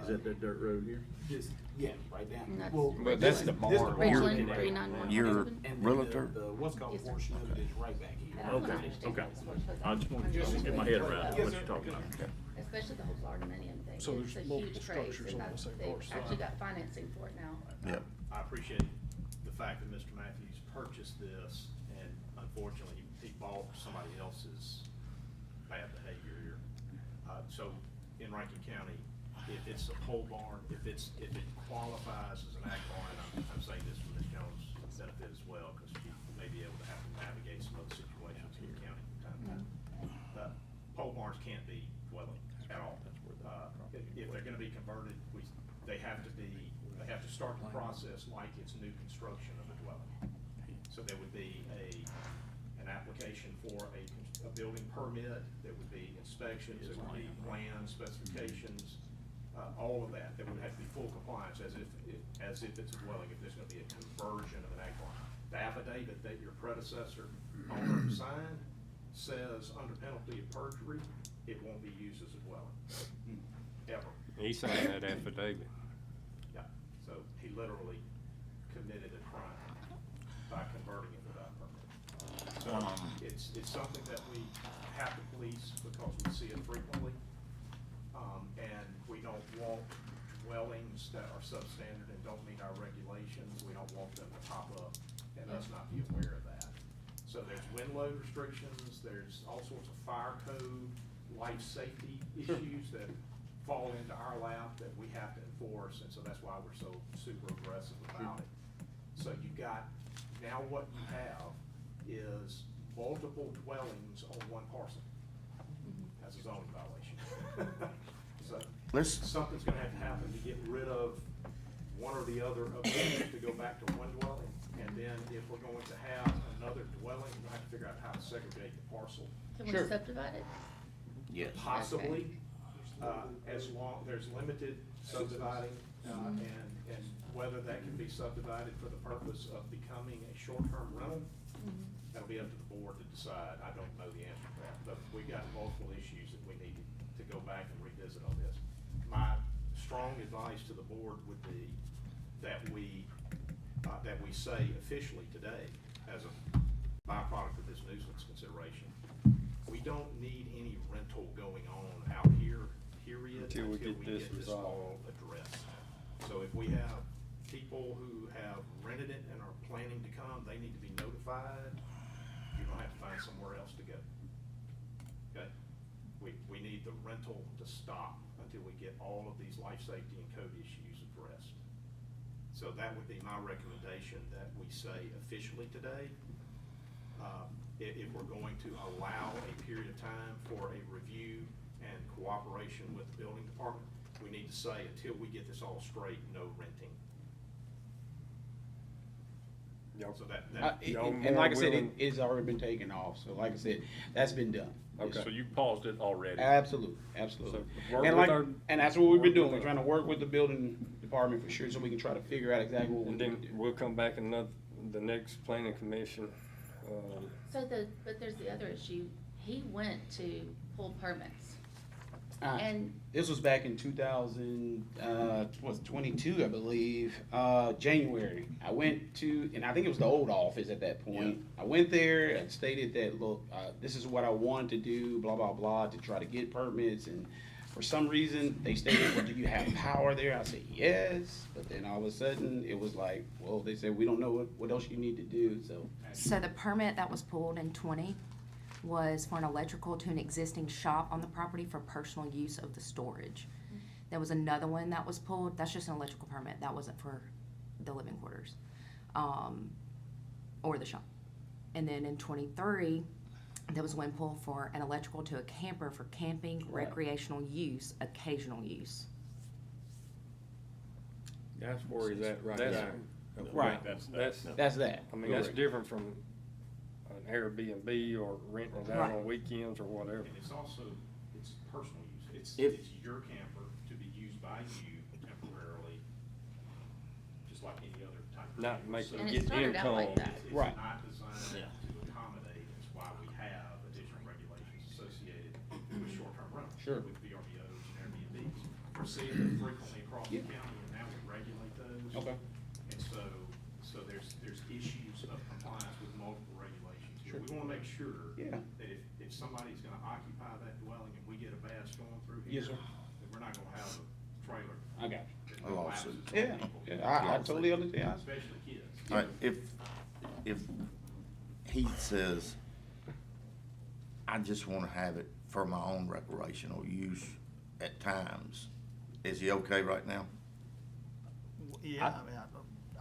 Is that dirt road here? Just, yeah, right down. And that's Well, But that's the this barn. is the Ridgeland barn. 391. You're Husband? And then realtor? the what's called Yes, sir. portion of it is right back here. I don't Okay, understand okay. how this works, 'cause I just want I'm to get my head around Yes, what sir. you're talking about. Especially the whole barnuminium thing. So It's there's a multiple huge craze, structures and on the same they've parcel. actually got financing for it now. Yep. I appreciate the fact that Mr. Matthews purchased this, and unfortunately, he bought somebody else's bad behavior here. So in Rankin County, if it's a pole barn, if it qualifies as an ag barn, I'm saying this for Ms. Jones' benefit as well, because she may be able to have to navigate some other situations in the county from time to time. Pole barns can't be dwelling at all. If they're gonna be converted, they have to start the process like it's new construction of a dwelling. So there would be an application for a building permit, there would be inspections, there would be plans, specifications, all of that. There would have to be full compliance as if it's a dwelling, if there's gonna be a conversion of an ag barn. The affidavit that your predecessor owner signed says under penalty of perjury, it won't be used as a dwelling, ever. He signed that affidavit. Yeah, so he literally committed a crime by converting it without permit. So it's something that we have to police because we see it frequently. And we don't want dwellings that are substandard and don't meet our regulations. We don't want them to pop up and us not be aware of that. So there's wind load restrictions, there's all sorts of fire code, life safety issues that fall into our lap that we have to enforce, and so that's why we're so super aggressive about it. So you've got, now what you have is multiple dwellings on one parcel. That's a zoning violation. So something's gonna have to happen to get rid of one or the other of these to go back to one dwelling. And then if we're going to have another dwelling, we'll have to figure out how to segregate the parcel. Can we subdivide it? Yes. Possibly, as long, there's limited subdividing, and whether that can be subdivided for the purpose of becoming a short-term rental, that'll be up to the board to decide. I don't know the answer to that, but we got multiple issues that we need to go back and revisit on this. My strong advice to the board would be that we say officially today, as a byproduct of this nuisance consideration, we don't need any rental going on out here, period, Until we get this all addressed. So if we have people who have rented it and are planning to come, they need to be notified. You're gonna have to find somewhere else to go. Okay? We need the rental to stop until we get all of these life safety and code issues addressed. So that would be my recommendation, that we say officially today, if we're going to allow a period of time for a review and cooperation with the building department, we need to say, until we get this all straight, no renting. So and like I said, it's already been taken off, so like I said, that's been done. Okay, so you paused it already? Absolutely. So and that's what we've been doing, we're trying to work with the building department for sure, so we can try to figure out exactly what we And need then to do. we'll come back the next planning commission. But there's the other issue. He went to pull permits. And This was back in 2022, I believe, January. I went to, and I think it was the old office at that point. I went there and stated that, look, this is what I wanted to do, blah, blah, blah, to try to get permits. And for some reason, they stated, well, do you have power there? I said, yes. But then all of a sudden, it was like, well, they said, we don't know what else you need to do, so. So the permit that was pulled in 20 was for an electrical to an existing shop on the property for personal use of the storage. There was another one that was pulled, that's just an electrical permit, that wasn't for the living quarters, or the shop. And then in 23, there was one pulled for an electrical to a camper for camping, recreational use, occasional use. That's where he's at right That's- now. Right. That's that. I mean, that's Correct. different from an Airbnb or renting it out on weekends or whatever. And it's also, it's personal use. If- It's your camper to be used by you temporarily, just like any other type of. Not camper. making And it get started out like income. that. It's Right. not designed to accommodate, it's why we have additional regulations associated with short-term rentals. Sure. With VRBOs and Airbnbs. We're seeing them frequently across the county, and now we regulate those. Okay. And so there's issues of compliance with multiple regulations here. Sure. We wanna make sure Yeah. that if somebody's gonna occupy that dwelling and we get a bad storm through here, Yes, sir. that we're not gonna have a trailer. I got that A lawsuit. collapses on Yeah, people, I totally understand. Especially kids. All right, if he says, I just wanna have it for my own recreational use at times, Is he okay right now? Yeah, I mean,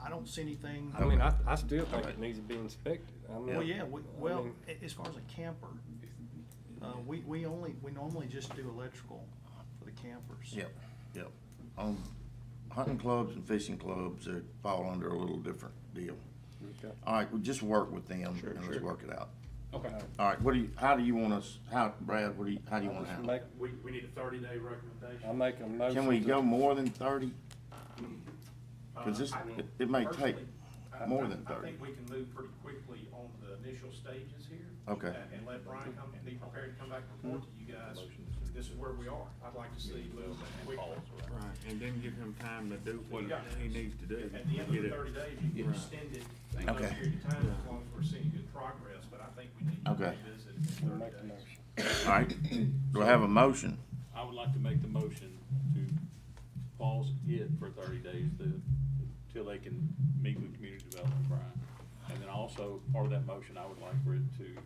I don't see anything. I mean, I still think it needs to be inspected. I mean, Well, yeah, I mean, as far as a camper, we normally just do electrical for the campers. Yep. Hunting clubs and fishing clubs, they fall under a little different deal. Okay. All right, we'll just work with them and let's sure. work it out. Okay. All right, how do you want us, Brad, how do you want to handle it? We need a 30-day recommendation. I make a motion. Can we to- go more than 30? Cause this, it may take more than I 30. think we can move pretty quickly on the initial stages here. Okay. And let Brian come and be prepared to come back and report to you guys. This is where we are. I'd like to see movement quickly. Right, and then give him time to do what Yeah. he needs to do. At the end of Get the it. 30 days, you can Right. extend it in a Okay. period of time as long as we're seeing good progress, but I think we need to Okay. revisit in I'll 30 make the days. motion. All right, do I have a motion? I would like to make the motion to pause it for 30 days till they can meet with community development, Brian. And then also, part of that motion, I would like for it to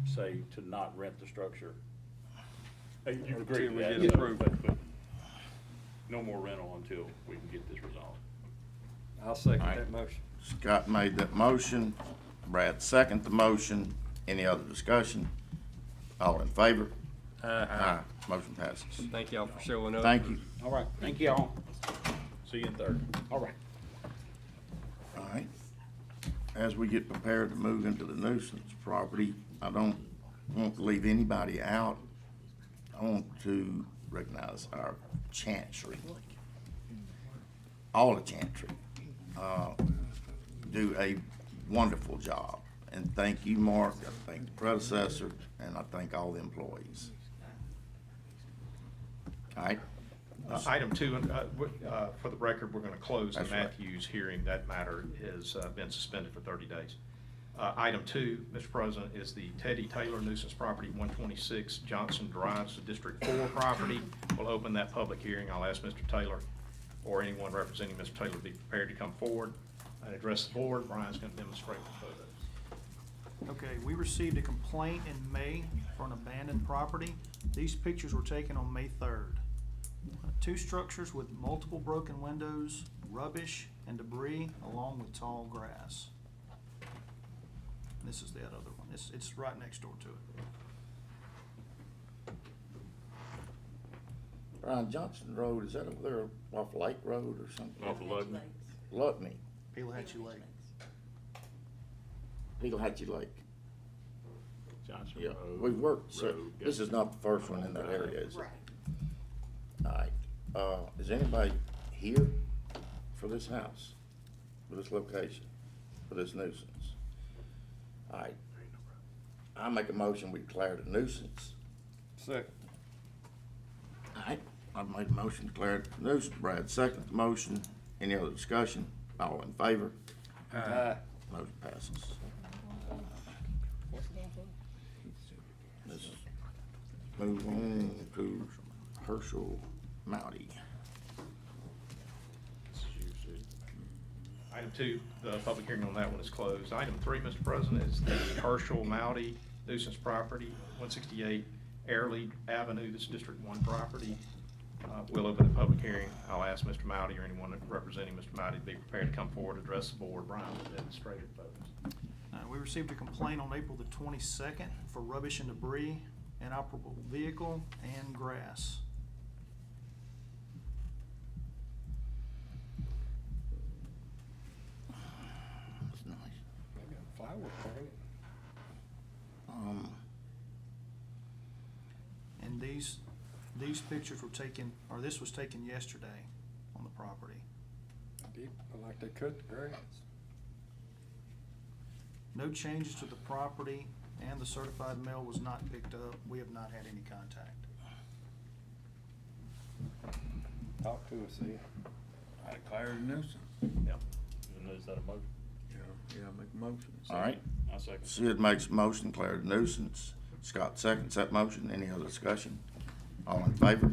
say to not rent the structure. You agree Until with we that? get so, approval. but no more rental until we can get this resolved. I'll second All right. that motion. Scott made that motion, Brad seconded the motion. Any other discussion? All in favor? Aye. Motion passes. Thank y'all for showing up. Thank you. All right, thank you all. See you in 30. All right. All right. As we get prepared to move into the nuisance property, I don't want to leave anybody out. I want to recognize our chancery. All the chancery do a wonderful job. And thank you, Mark, I thank the predecessor, and I thank all the employees. All right? Item 2, for the record, we're going to close the That's right. Matthews hearing. That matter has been suspended for 30 days. Item 2, Mr. President, is the Teddy Taylor nuisance property, 126 Johnson Drive, the District 4 property. We'll open that public hearing. I'll ask Mr. Taylor or anyone representing Mr. Taylor to be prepared to come forward and address the board. Brian's going to demonstrate the photos. Okay, we received a complaint in May for an abandoned property. These pictures were taken on May 3rd. 2 structures with multiple broken windows, rubbish and debris, along with tall grass. This is that other one. It's right next door to it. Brian, Johnson Road, is that over there off Lake Road or something? Off of Luckney. Luckney, Pelahatchie Lake. Pelahatchie Lake. Johnson Yeah, Road. we've worked, so Road, this is not the first one in that area, is it? Right. All right, is anybody here for this house, for this location, for this nuisance? All right, I make a motion, we declare it a nuisance. Second. All right, I've made a motion, to declare it a nuisance, Brad second the motion, any other discussion, all in favor? Aye. Motion passes. Let's move on to Herschel Mouty. Item 2, the public hearing on that one is closed. Item 3, Mr. President, is the Herschel Mouty nuisance property, 168 Airlie Avenue, this is District 1 property. We'll open the public hearing. I'll ask Mr. Mouty or anyone representing Mr. Mouty to be prepared to come forward, address the board. Brian will demonstrate the photos. We received a complaint on April the 22nd for rubbish and debris, inoperable vehicle, and grass. That's nice. Maybe a flower plant. And these pictures were taken, or this was taken yesterday on the property. I did, I like they cut the grass. No changes to the property, and the certified mail was not picked up. We have not had any contact. Talk to us, see. I declare it a nuisance. Yep. And is that a motion? Yeah, make a motion. All right, I second. Sid makes a motion, declare it a nuisance. Scott seconds that motion. Any other discussion? All in favor?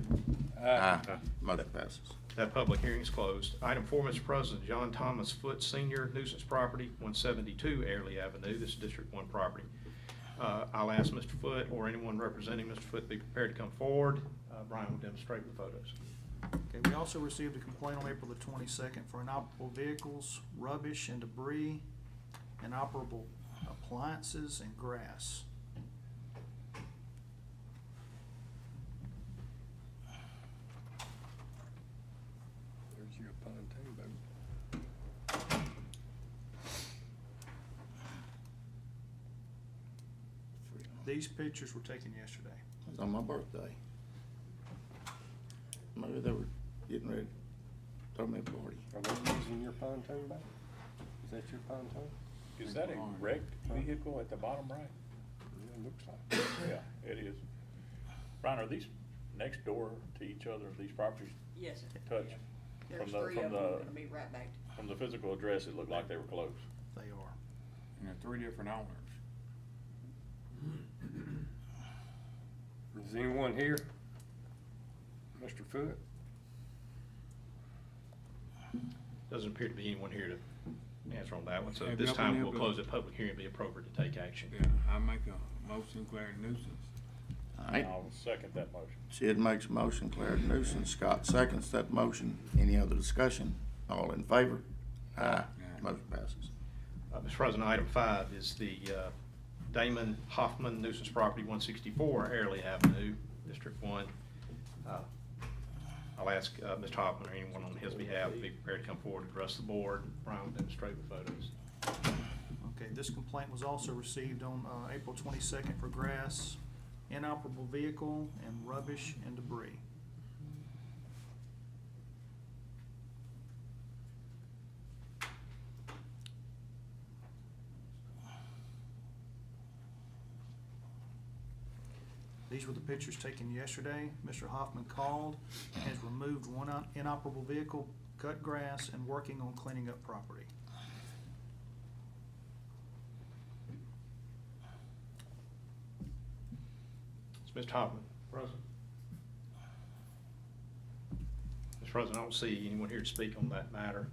Aye. Motion passes. That public hearing is closed. Item 4, Mr. President, John Thomas Foote Sr. nuisance property, 172 Airlie Avenue, this is District 1 property. I'll ask Mr. Foote or anyone representing Mr. Foote to be prepared to come forward. Brian will demonstrate the photos. Okay, we also received a complaint on April the 22nd for inoperable vehicles, rubbish and debris, inoperable appliances, and grass. There's your pontoon boat. These pictures were taken yesterday. It was on my birthday. Maybe they were getting ready to throw me a party. Are they using your pontoon boat? Is that your pontoon? Is that a wrecked vehicle at the bottom right? Yeah, it looks like. Yeah, it is. Brian, are these next door to each other, these properties? Yes, sir. Touch? There's From the- three from of them, the- we're gonna be right back. From the physical address, it looked like they were close. They are. And they're 3 different owners. Is anyone here? Mr. Foote? Doesn't appear to be anyone here to answer on that one, so Have at this y'all time, been we'll able to- close the public hearing, be appropriate to take action. Yeah, I make a motion declaring nuisance. All right, I'll second that motion. Sid makes a motion, declared nuisance. Scott seconds that motion. Any other discussion? All in favor? Aye. Motion passes. Mr. President, item 5 is the Damon Hoffman nuisance property, 164 Airlie Avenue, District 1. I'll ask Mr. Hoffman or anyone on his behalf to be prepared to come forward and address the board. Brian will demonstrate with photos. Okay, this complaint was also received on April 22nd for grass, inoperable vehicle, and rubbish and debris. These were the pictures taken yesterday. Mr. Hoffman called and has removed one inoperable vehicle, cut grass, and working on cleaning up property. It's Mr. Hoffman. Present. Mr. President, I don't see anyone here to speak on that matter.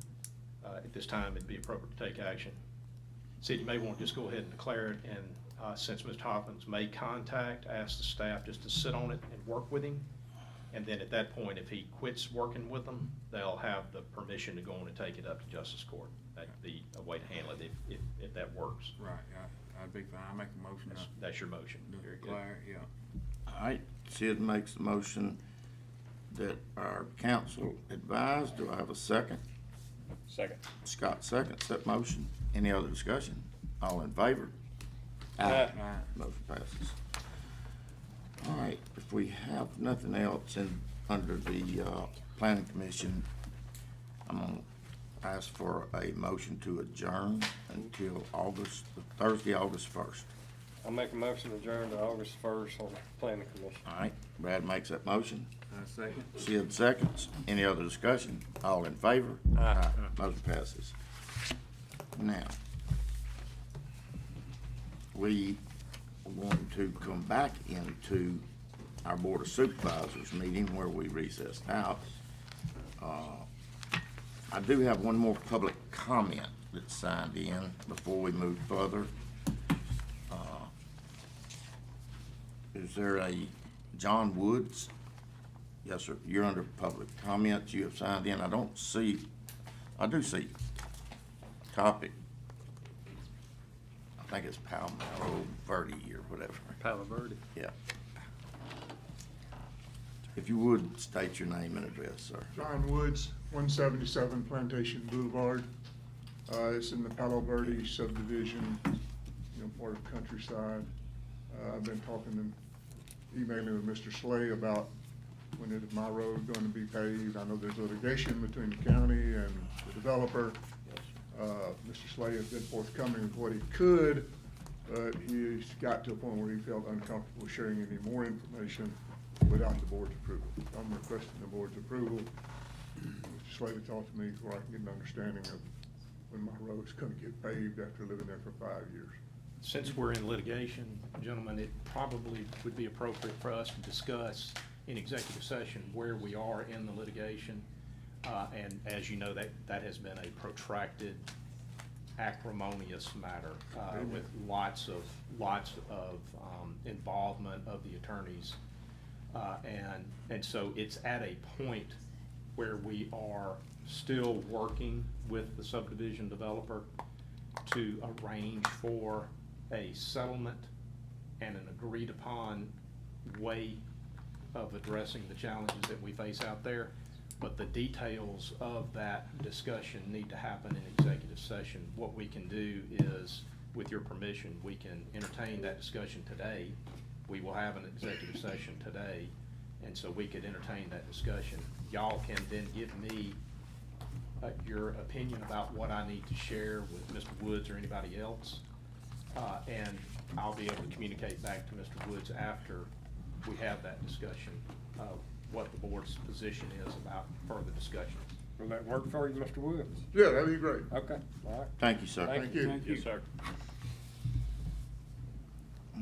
At this time, it'd be appropriate to take action. City may want to just go ahead and declare it, and since Mr. Hoffman's made contact, ask the staff just to sit on it and work with him. And then at that point, if he quits working with them, they'll have the permission to go on and take it up to justice court. That'd be a way to handle it if that works. Right, I'd be fine. I make a motion. That's your motion. Very good. Declare, yeah. All right, Sid makes the motion that our council advised. Do I have a second? Second. Scott seconds that motion. Any other discussion? All in favor? Aye. Motion passes. All right, if we have nothing else under the planning commission, I'm gonna ask for a motion to adjourn until Thursday, August 1st. I'll make a motion to adjourn to August 1st on the planning commission. All right, Brad makes that motion. Second. Sid seconds. Any other discussion? All in favor? Aye. Motion passes. Now, we want to come back into our Board of Supervisors meeting where we recessed out. I do have one more public comment that's signed in before we move further. Is there a John Woods? Yes, sir. You're under public comments. You have signed in. I do see topic. I think it's Palmetto Verde or whatever. Palo Verde. Yeah. If you would, state your name and address, sir. John Woods, 177 Plantation Boulevard. It's in the Palo Verde subdivision, part of Countryside. I've been talking and emailing with Mr. Slay about when is my road going to be paved. I know there's litigation between the county and the developer. Mr. Slay has been forthcoming with what he could, but he's got to a point where he felt uncomfortable sharing any more information without the board's approval. I'm requesting the board's approval. Mr. Slay talked to me before I can get an understanding of when my road's going to get paved after living there for 5 years. Since we're in litigation, gentlemen, it probably would be appropriate for us to discuss in executive session where we are in the litigation. And as you know, that has been a protracted, acrimonious matter with lots of involvement of the attorneys. And so it's at a point where we are still working with the subdivision developer to arrange for a settlement and an agreed upon way of addressing the challenges that we face out there. But the details of that discussion need to happen in executive session. What we can do is, with your permission, we can entertain that discussion today. We will have an executive session today, and so we could entertain that discussion. Y'all can then give me your opinion about what I need to share with Mr. Woods or anybody else. And I'll be able to communicate back to Mr. Woods after we have that discussion, what the board's position is about further discussions. Will that work for you, Mr. Woods? Yeah, that'd be great. Okay, all right. Thank you, sir. Thank you. Yes, sir.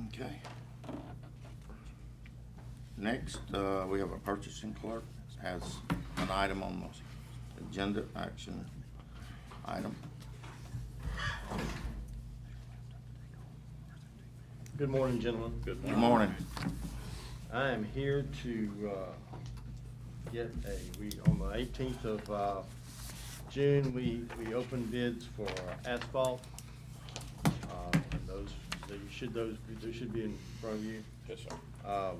Okay. Next, we have a purchasing clerk, has an item on the agenda, action item. Good morning, gentlemen. Good Good morning. I am here to get on the 18th of June, we opened bids for asphalt. And those should be in front of you. Yes, sir.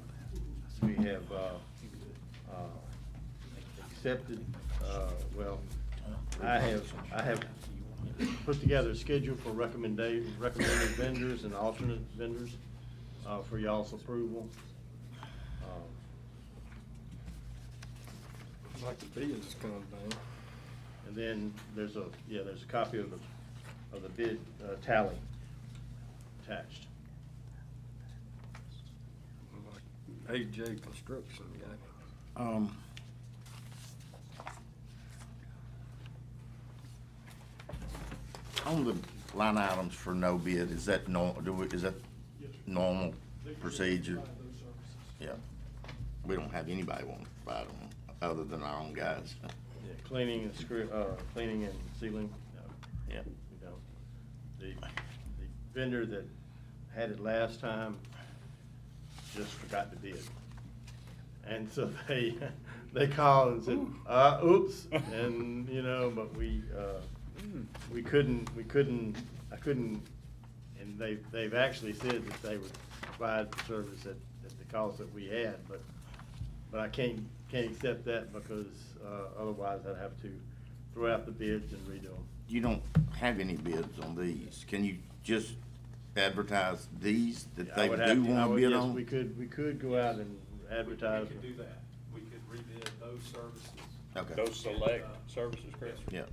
We have accepted, I have put together a schedule for recommended vendors and alternate vendors for y'all's approval. I'd like the bids come down. And then there's a copy of the bid tally attached. Like AJ Construction guy. On the line items for no bid, is that is that normal procedure? Yeah. We don't have anybody want to provide them other than our own guys. Yeah, cleaning and sealing, no. Yeah. We don't. The vendor that had it last time just forgot to bid. And so they called and said, oops, and, but I couldn't, and they've actually said that they would provide the service at the cost that we had, but I can't accept that because, otherwise I'd have to throw out the bids and redo them. You don't have any bids on these. Can you just advertise these that they do want to bid yes, on? we could go out and advertise. We could do that. We could rebid those services. Okay. Those select services, Chris? Yeah.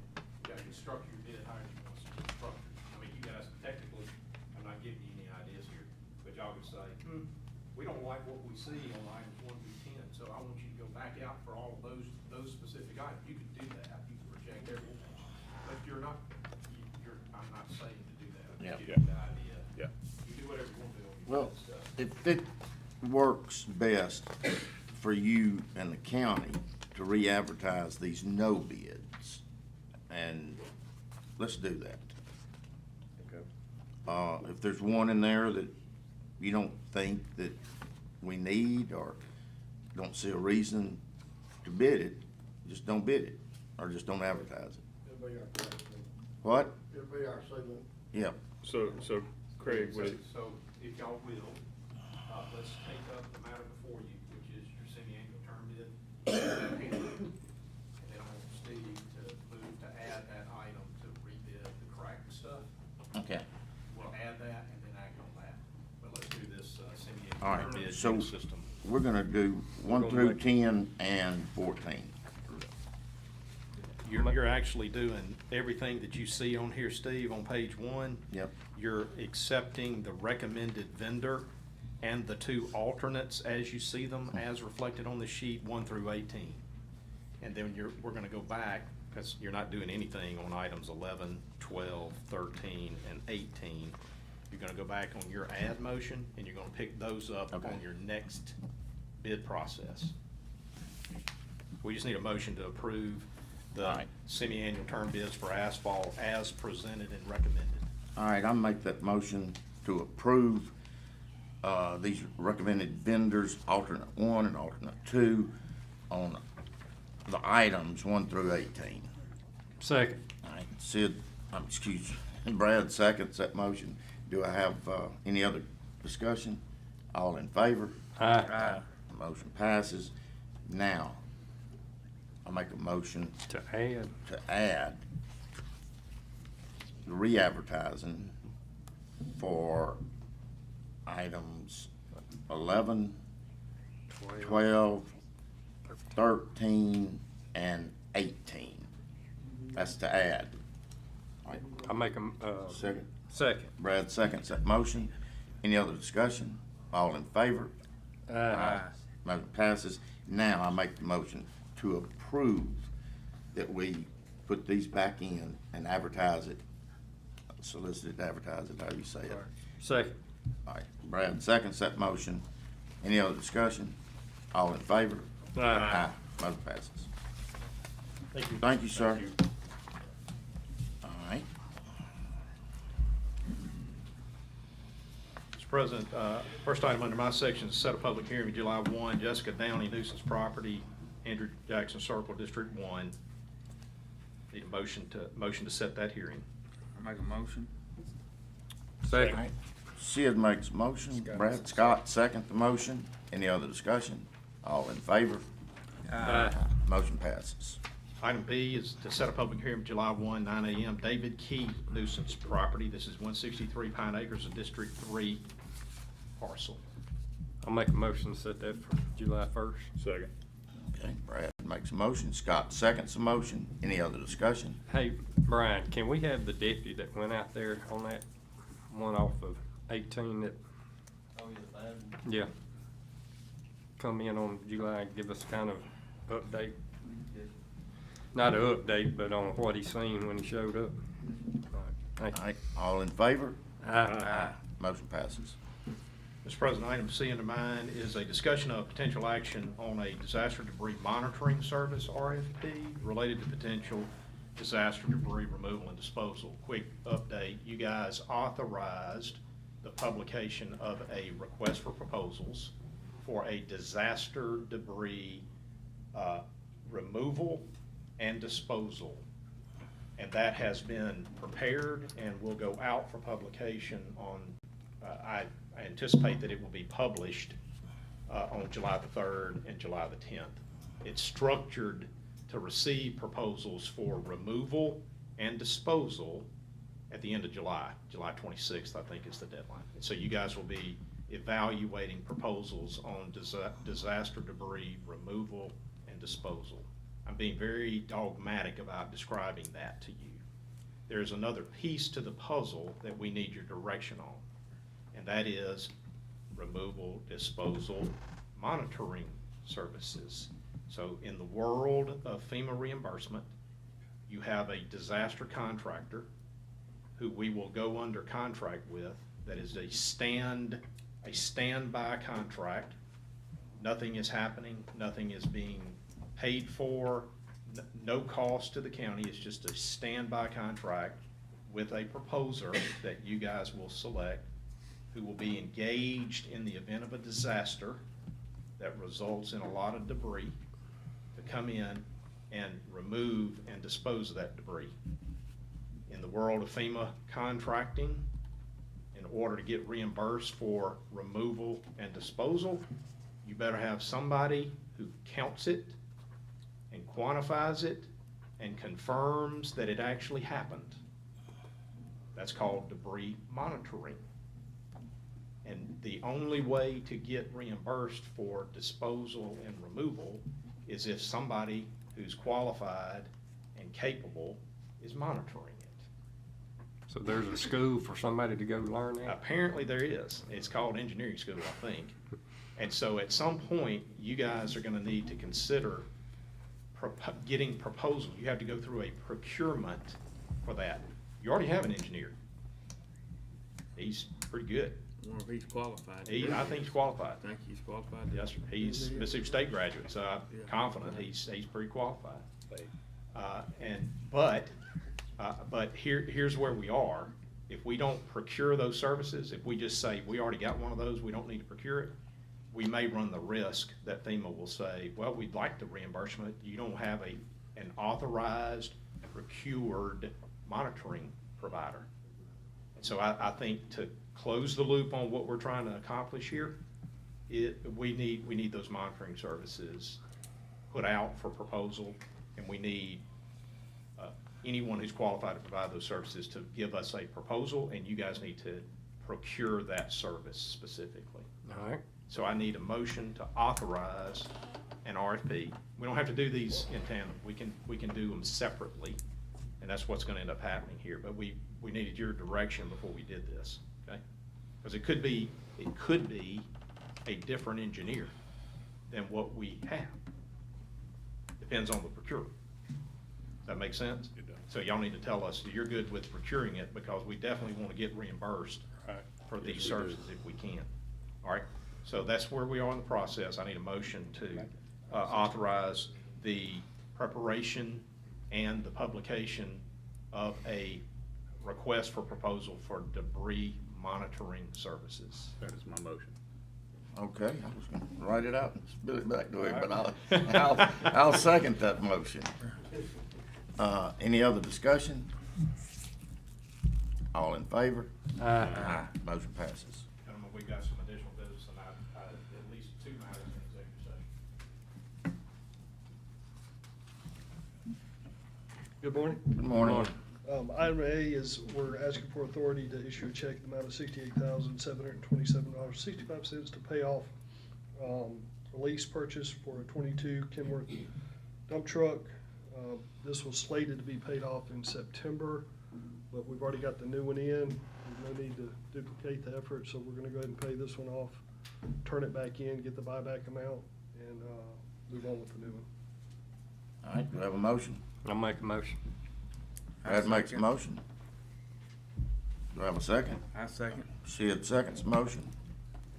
You can structure your bid how you want to structure. I mean, you guys technically, I'm not giving you any ideas here, but y'all could say, we don't like what we see on items 1 through 10, so I want you to go back out for all of those specific items. You could do that. You could reject everything. But I'm not saying to do that. I'm Yeah. giving you the idea. Yeah. You do whatever you want to do on your Well, bid stuff. if it works best for you and the county to re-advertise these no bids, and let's do that. Okay. If there's one in there that you don't think that we need or don't see a reason to bid it, just don't bid it, or just don't advertise it. It'll be our place. What? It'll be our segment. Yeah. So Craig, would it, So if y'all will, let's take up the matter before you, which is your semi-annual term bid. And then I want Steve to move to add that item to rebid the cracked stuff. Okay. We'll add that and then act on that. But let's do this All right, semi-annual term so bid system. we're gonna do 1 through 10 and 14. You're actually doing everything that you see on here, Steve, on page 1. Yep. You're accepting the recommended vendor and the 2 alternates as you see them, as reflected on the sheet, 1 through 18. And then we're gonna go back, because you're not doing anything on items 11, 12, 13, and 18. You're gonna go back on your add motion, and you're gonna pick those up Okay. on your next bid process. We just need a motion to approve the All right. semi-annual term bids for asphalt as presented and recommended. All right, I'll make that motion to approve these recommended vendors, alternate 1 and alternate 2, on the items 1 through 18. Second. All right, Sid, excuse me, Brad seconds that motion. Do I have, any other discussion? All in favor? Aye. Motion passes. Now, I make a motion To add. to add the re-advertising for items 11, 12, 13, and 18. That's to add. All right, I make a, second. second. Brad seconds that motion. Any other discussion? All in favor? Aye. Motion passes. Now I make the motion to approve that we put these back in and advertise it, solicit it, advertise it, however you say it. Second. All right, Brad seconds that motion. Any other discussion? All in favor? Aye. Motion passes. Thank you. Thank you, sir. All right. Mr. President, first item under my section is set a public hearing July 1, Jessica Downey nuisance property, Andrew Jackson Circle, District 1. Need a motion to set that hearing. I make a motion. Second. All right. Sid makes a motion. Brad Scott seconds the motion. Any other discussion? All in favor? Aye. Motion passes. Item B is to set a public hearing July 1, 9 a.m. David Key nuisance property. This is 163 Pine Acres, a District 3 parcel. I'll make a motion to set that for July 1st. Second. Okay, Brad makes a motion. Scott seconds the motion. Any other discussion? Hey, Brian, can we have the deputy that went out there on that one off of 18 that? Oh, yeah, the bad one. Yeah. Come in on July and give us kind of update. Not an update, but on what he seen when he showed up. All right, thank All you. right, all in favor? Aye. Motion passes. Mr. President, item C under mine is a discussion of potential action on a disaster debris monitoring service, RFP, related to potential disaster debris removal and disposal. Quick update, you guys authorized the publication of a request for proposals for a disaster debris removal and disposal. And that has been prepared and will go out for publication on, I anticipate that it will be published on July the 3rd and July the 10th. It's structured to receive proposals for removal and disposal at the end of July. July 26th, I think, is the deadline. And so you guys will be evaluating proposals on disaster debris removal and disposal. I'm being very dogmatic about describing that to you. There's another piece to the puzzle that we need your direction on, and that is removal, disposal, monitoring services. So in the world of FEMA reimbursement, you have a disaster contractor who we will go under contract with that is a standby contract. Nothing is happening, nothing is being paid for, no cost to the county. It's just a standby contract with a proposer that you guys will select, who will be engaged in the event of a disaster that results in a lot of debris, to come in and remove and dispose of that debris. In the world of FEMA contracting, in order to get reimbursed for removal and disposal, you better have somebody who counts it and quantifies it and confirms that it actually happened. That's called debris monitoring. And the only way to get reimbursed for disposal and removal is if somebody who's qualified and capable is monitoring it. So there's a school for somebody to go learn that? Apparently there is. It's called engineering school, I think. And so at some point, you guys are gonna need to consider getting proposal. You have to go through a procurement for that. You already have an engineer. He's pretty good. Well, if he's qualified. I think he's qualified. I think he's qualified. Yes, sir. He's Mississippi State graduate, so I'm confident he's pretty qualified. But here's where we are. If we don't procure those services, if we just say, we already got one of those, we don't need to procure it, we may run the risk that FEMA will say, well, we'd like the reimbursement. You don't have an authorized, procured monitoring provider. And so I think to close the loop on what we're trying to accomplish here, we need those monitoring services put out for proposal, and we need anyone who's qualified to provide those services to give us a proposal, and you guys need to procure that service specifically. All right. So I need a motion to authorize an RFP. We don't have to do these in tandem. We can do them separately, and that's what's gonna end up happening here. But we needed your direction before we did this, okay? Because it could be a different engineer than what we have. Depends on the procurement. Does that make sense? It does. So y'all need to tell us that you're good with procuring it, because we definitely want to get reimbursed for these Yes, we do. services if we can. All right, so that's where we are in the process. I need a motion to authorize the preparation and the publication of a request for proposal for debris monitoring services. That is my motion. Okay, I was gonna write it out and spit it back to him, but I'll second that motion. Any other discussion? All in favor? Aye. Motion passes. Gentlemen, we've got some additional business, and I at least 2 matters in executive session. Good morning. Good morning. Item A is we're asking for authority to issue a check in the amount of $68,727.65 to pay off a lease purchase for a 22 Kenworth dump truck. This was slated to be paid off in September, but we've already got the new one in. There's no need to duplicate the effort, so we're gonna go ahead and pay this one off, turn it back in, get the buyback amount, and move on with the new one. All right, do we have a motion? I'll make a motion. Brad makes a motion. Do I have a second? I second. Sid seconds the motion.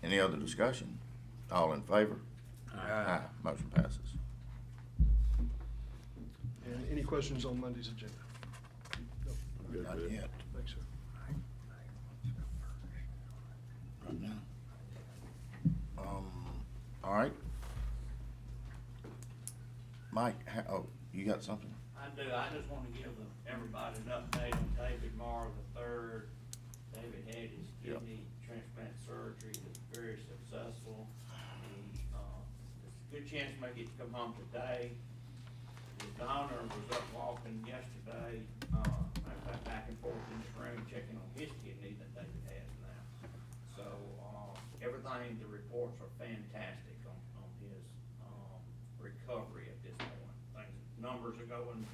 Any other discussion? All in favor? Aye. Motion passes. And any questions on Monday's agenda? No. Not yet. Thanks, sir. Right now. All right. Mike, you got something? I do. I just want to give everybody an update on David Marr III. David had his kidney transplant surgery. It was very successful. There's a good chance he may get to come home today. His donor was up walking yesterday, back and forth in this room, checking on his kidney that David has now. So, everything, the reports are fantastic on his, recovery at this point. Numbers are going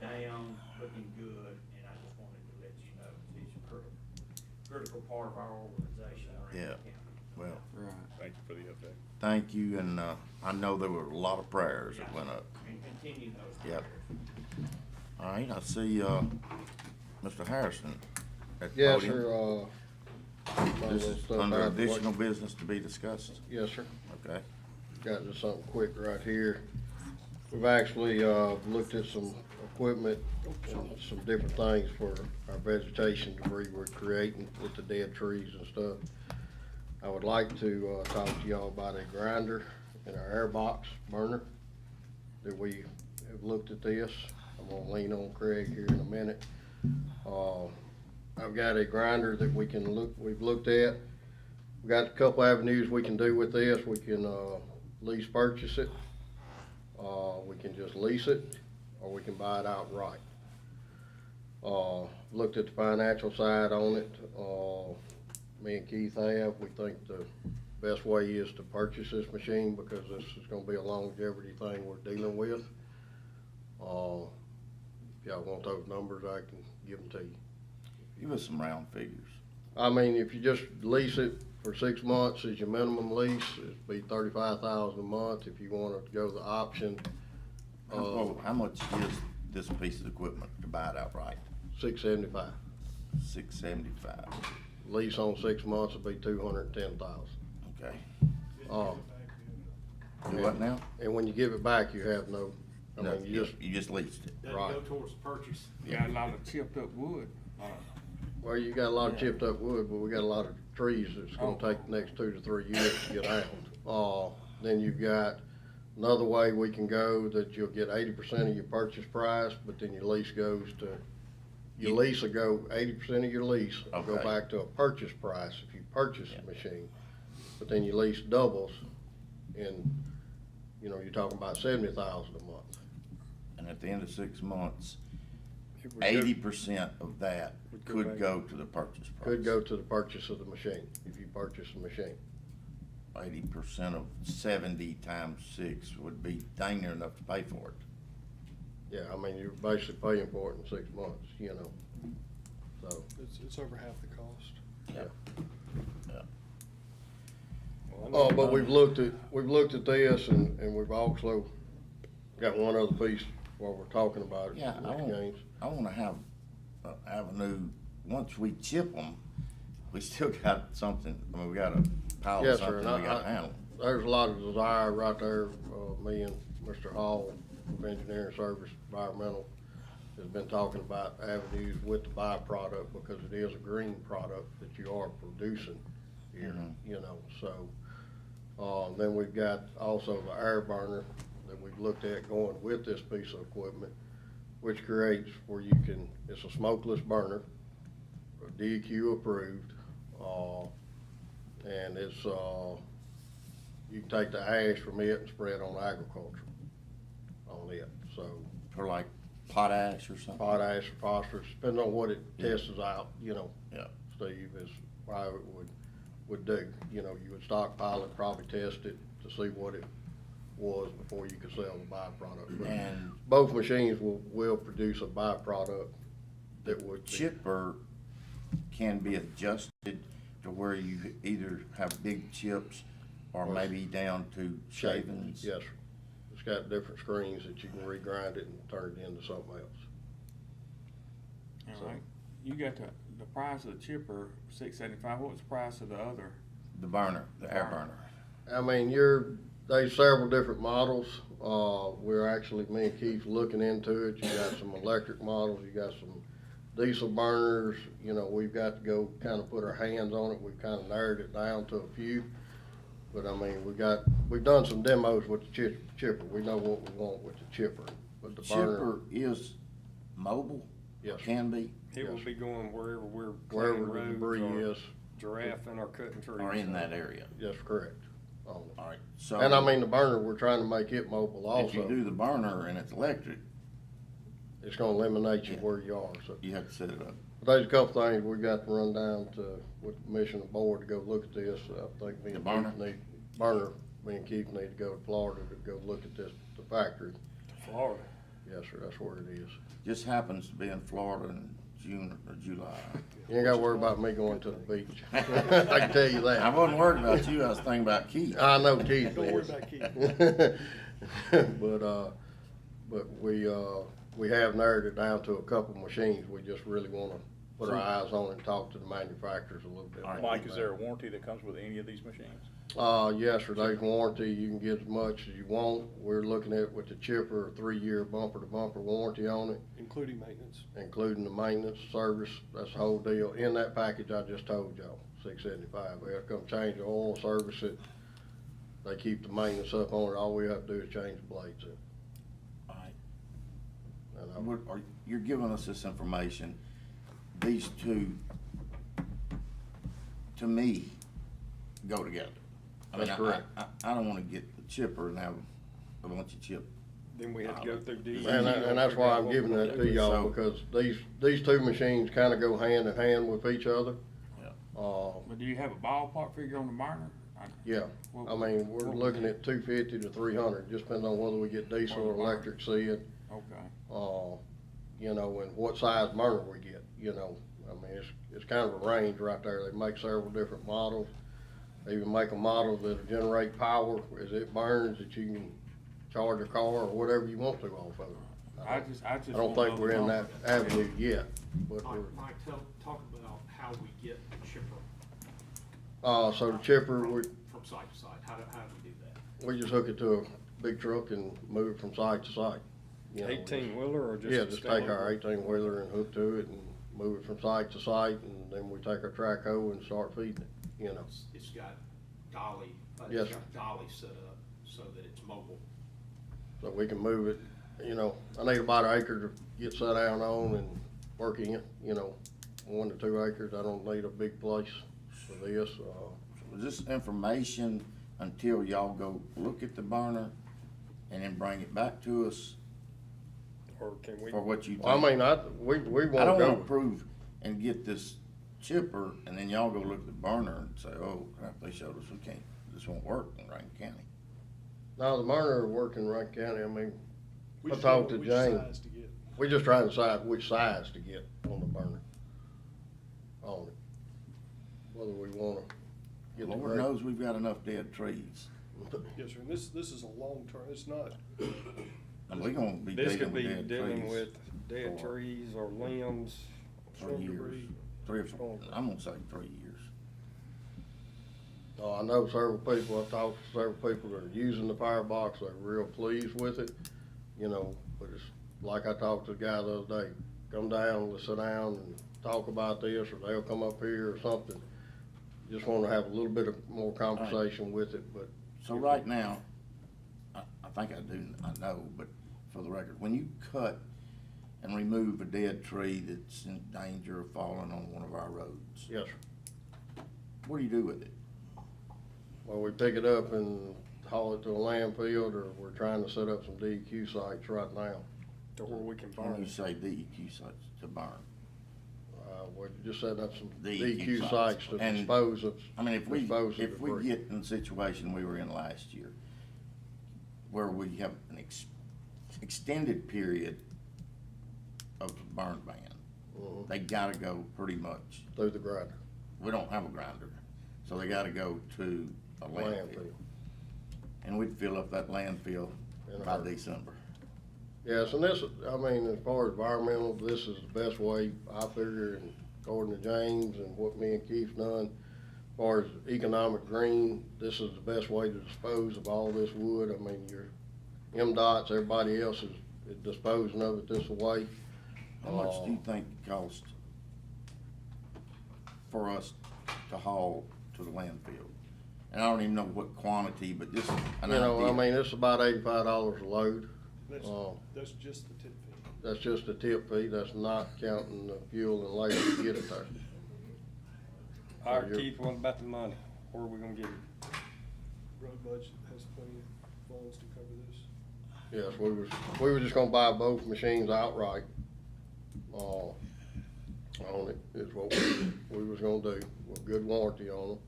down, looking good, and I just wanted to let you know he's a critical part of our organization. Yeah. Well, Thank you for the update. thank you, and I know there were a lot of prayers that went up. And continue those Yep. prayers. All right, I see Mr. Harrison at the Yes, podium. sir, This is under additional business to be discussed. yes, sir. Okay. Got just something quick right here. We've actually, looked at some equipment and some different things for our vegetation debris we're creating with the dead trees and stuff. I would like to, talk to y'all about a grinder and our air box burner that we have looked at this. I'm gonna lean on Craig here in a minute. I've got a grinder that we've looked at. We got a couple avenues we can do with this. We can, lease purchase it. We can just lease it, or we can buy it outright. Looked at the financial side on it. Me and Keith have, we think the best way is to purchase this machine because this is gonna be a longevity thing we're dealing with. If y'all want those numbers, I can give them to you. Give us some round figures. I mean, if you just lease it for 6 months as your minimum lease, it'd be $35,000 a month. If you wanna go the option, How much is this piece of equipment to buy it outright? $675. $675. Lease on 6 months would be $210,000. Okay. Do what now? And when you give it back, you have no, I No, mean, you just leased it. Doesn't Right. go towards the purchase. Got a lot of chipped up wood. well, you got a lot of chipped up wood, but we got a lot of trees that's gonna take the next 2 to 3 years to get out. Then you've got another way we can go that you'll get 80% of your purchase price, but then your lease goes to, your lease will go, 80% of your lease will go Okay. back to a purchase price if you purchase a machine. But then your lease doubles and, you know, you're talking about 70,000 a month. And at the end of 6 months, It would go- 80% of that Would go could back. go to the purchase price. Could go to the purchase of the machine, if you purchase the machine. 80% of 70 times 6 would be dang near enough to pay for it. Yeah, I mean, you're basically paying for it in 6 months, you know, so. It's over half the cost. Yeah. But we've looked at this and we've also got one other piece while we're talking about it. Yeah, Mr. Gaines. I wanna have an avenue, once we chip them, we still got something, I mean, we got a pile of Yes, sir, something and we gotta handle. there's a lot of desire right there, me and Mr. Hall of Engineering Service Environmental has been talking about avenues with the byproduct because it is a green product that you are producing here, you know, so. Then we've got also the air burner that we've looked at going with this piece of equipment, which creates where you can, it's a smokeless burner, DEQ approved, and it's, you can take the ash from it and spread on agriculture on it, so. For like potash or something? Potash, phosphorus, depending on what it tests out, you know. Yeah. Steve, is how it would do. You know, you would stockpile it, probably test it to see what it was before you could sell the byproduct. But And both machines will produce a byproduct that would be. Chipper can be adjusted to where you either have big chips or maybe down to shavings? Yes, sir. It's got different screens that you can regrind it and turn it into something else. All right, you got the price of the chipper, $675, what was the price of the other? The burner, the air burner. I mean, there's several different models. We're actually, me and Keith looking into it. You got some electric models, you got some diesel burners. You know, we've got to go kind of put our hands on it. We've kind of narrowed it down to a few. But I mean, we've done some demos with the chipper. We know what we want with the chipper. But the burner. Chipper is mobile? Yes. Can be? It will be going wherever we're Wherever clearing the roads debris or is. giraffing or cutting trees. Or in that area? Yes, correct. All right, so. And I mean, the burner, we're trying to make it mobile also. If you do the burner and it's electric. It's gonna eliminate you where you are, so. You have to set it up. But there's a couple things we've got to run down to, with the commission of the board to go look at this. I think me and Keith need to go to Florida to go look at this, the factory. Florida? Yes, sir, that's where it is. Just happens to be in Florida in June or July. You ain't gotta worry about me going to the beach. I can tell you that. I wasn't worried about you, I was thinking about Keith. I know Keith Don't worry is. about Keith. But we have narrowed it down to a couple machines. We just really wanna put our eyes on it and talk to the manufacturers a little bit. more Mike, about is there a warranty that comes with any of these machines? Yes, sir, there's warranty, you can get as much as you want. We're looking at with the chipper, a 3-year bumper-to-bumper warranty on it, Including maintenance. including the maintenance, service, that's the whole deal. In that package I just told y'all, $675. We have to come change the oil, service it. They keep the maintenance up on it, all we have to do is change the blades in. All right. You're giving us this information, these two, to me, go together. I mean, That's correct. I don't wanna get the chipper and have a bunch of chip. Then we have to go through DEQ. And that's why I'm giving that to y'all, So- because these two machines kinda go hand in hand with each other. Yeah. But do you have a ballpark figure on the burner? Yeah, I mean, we're looking at 250 to 300, just depends on whether we get diesel or electric seed. Okay. You know, and what size burner we get, you know. I mean, it's kind of a range right there. They make several different models. They even make a model that'll generate power as it burns, that you can charge a car or whatever you want to off of it. I just I don't think we're in that avenue yet, but we're. Mike, talk about how we get the chipper. So the chipper, From site to site, how do we do that? we just hook it to a big truck and move it from site to site. You know, 18-wheeler or just? Yeah, a just take our standard? 18-wheeler and hook to it and move it from site to site, and then we take our track hoe and start feeding it, you know. It's got dolly but Yes, it's sir. got dolly set up so that it's mobile. So we can move it, you know, I need about an acre to get set down on and work in, you know, 1 to 2 acres. I don't need a big place for this. Was this information until y'all go look at the burner and then bring it back to us Or can we? for what you think? I mean, we I won't don't wanna go. approve and get this chipper and then y'all go look at the burner and say, oh, crap, they showed us we can't, this won't work in Rankin County. Now, the burner will work in Rankin County. I mean, We I just talked don't to know which James. size to get. We just trying to decide which size to get on the burner. On it. Whether we wanna get the Lord great. knows we've got enough dead trees. Yes, sir, and this is a long term, it's not, And we're gonna be This digging could with be dead dealing trees with dead for trees or limbs. 3 years. debris. 3 or 4, I'm gonna say 3 years. I know several people, I've talked to several people that are using the firebox, they're real pleased with it, you know, but it's, like I talked to the guy the other day, come down, let's sit down and talk about this, or they'll come up here or something. Just wanna have a little bit of more conversation with it, but. So right now, I think I know, but for the record, when you cut and remove a dead tree that's in danger of falling on one of our roads, Yes, sir. what do you do with it? Well, we pick it up and haul it to a landfill, or we're trying to set up some DEQ sites right now. To where we can When burn you it. say DEQ sites to burn? We're just setting up some DEQ DEQ sites to And, dispose of. I mean, if we debris. get in the situation we were in last year, where we have an extended period of the burn ban, Mhm. they gotta go pretty much. Through the grinder. We don't have a grinder, so they gotta go to a landfill. And we'd fill up that landfill In a by hurry. December. Yes, and this, I mean, as far as environmental, this is the best way, I figure, and according to James and what me and Keith done, as far as economic green, this is the best way to dispose of all this wood. I mean, your MDOT's, everybody else is disposing of it this way. How much do you think it costs for us to haul to the landfill? And I don't even know what quantity, but just an You know, I idea. mean, it's about $85 a load. that's just the tip fee. That's just the tip fee, that's not counting the fuel and labor to get it there. All right, Keith, what about the money? Where are we gonna get it? Road budget has plenty of funds to cover this. Yes, we were just gonna buy both machines outright. On it is what we was gonna do, with good warranty on them.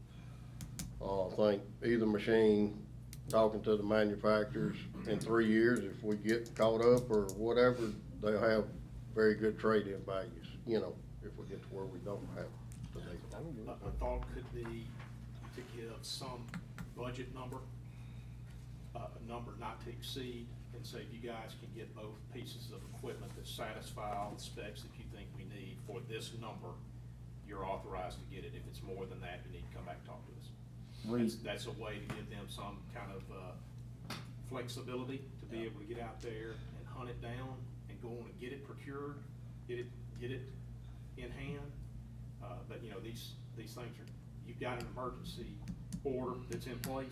I think either machine, talking to the manufacturers, in 3 years, if we get caught up or whatever, they'll have very good trade-in values, you know, if we get to where we don't have to do. A thought could be to give some budget number, a number not to exceed, and say if you guys can get both pieces of equipment that satisfy all the specs that you think we need for this number, you're authorized to get it. If it's more than that, you need to come back and talk to us. That's a way to give them some kind of flexibility to be able to get out there and hunt it down and go on and get it procured, get it in hand. But you know, these things are, you've got an emergency order that's in place.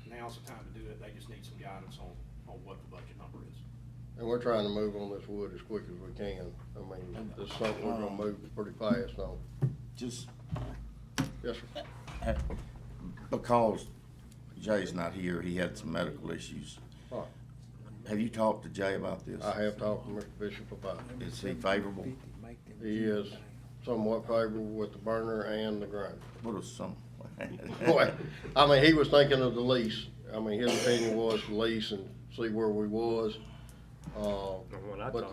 Now's the time to do it. They just need some guidance on what the budget number is. And we're trying to move on this wood as quick as we can. I mean, this is something we're gonna move pretty fast on. Just. Yes, sir. Because Jay's not here, he had some medical issues. Right. Have you talked to Jay about this? I have talked to Mr. Bishop about it. Is he favorable? He is somewhat favorable with the burner and the grinder. What is some? Boy, I mean, he was thinking of the lease. I mean, his opinion was to lease and see where we was. But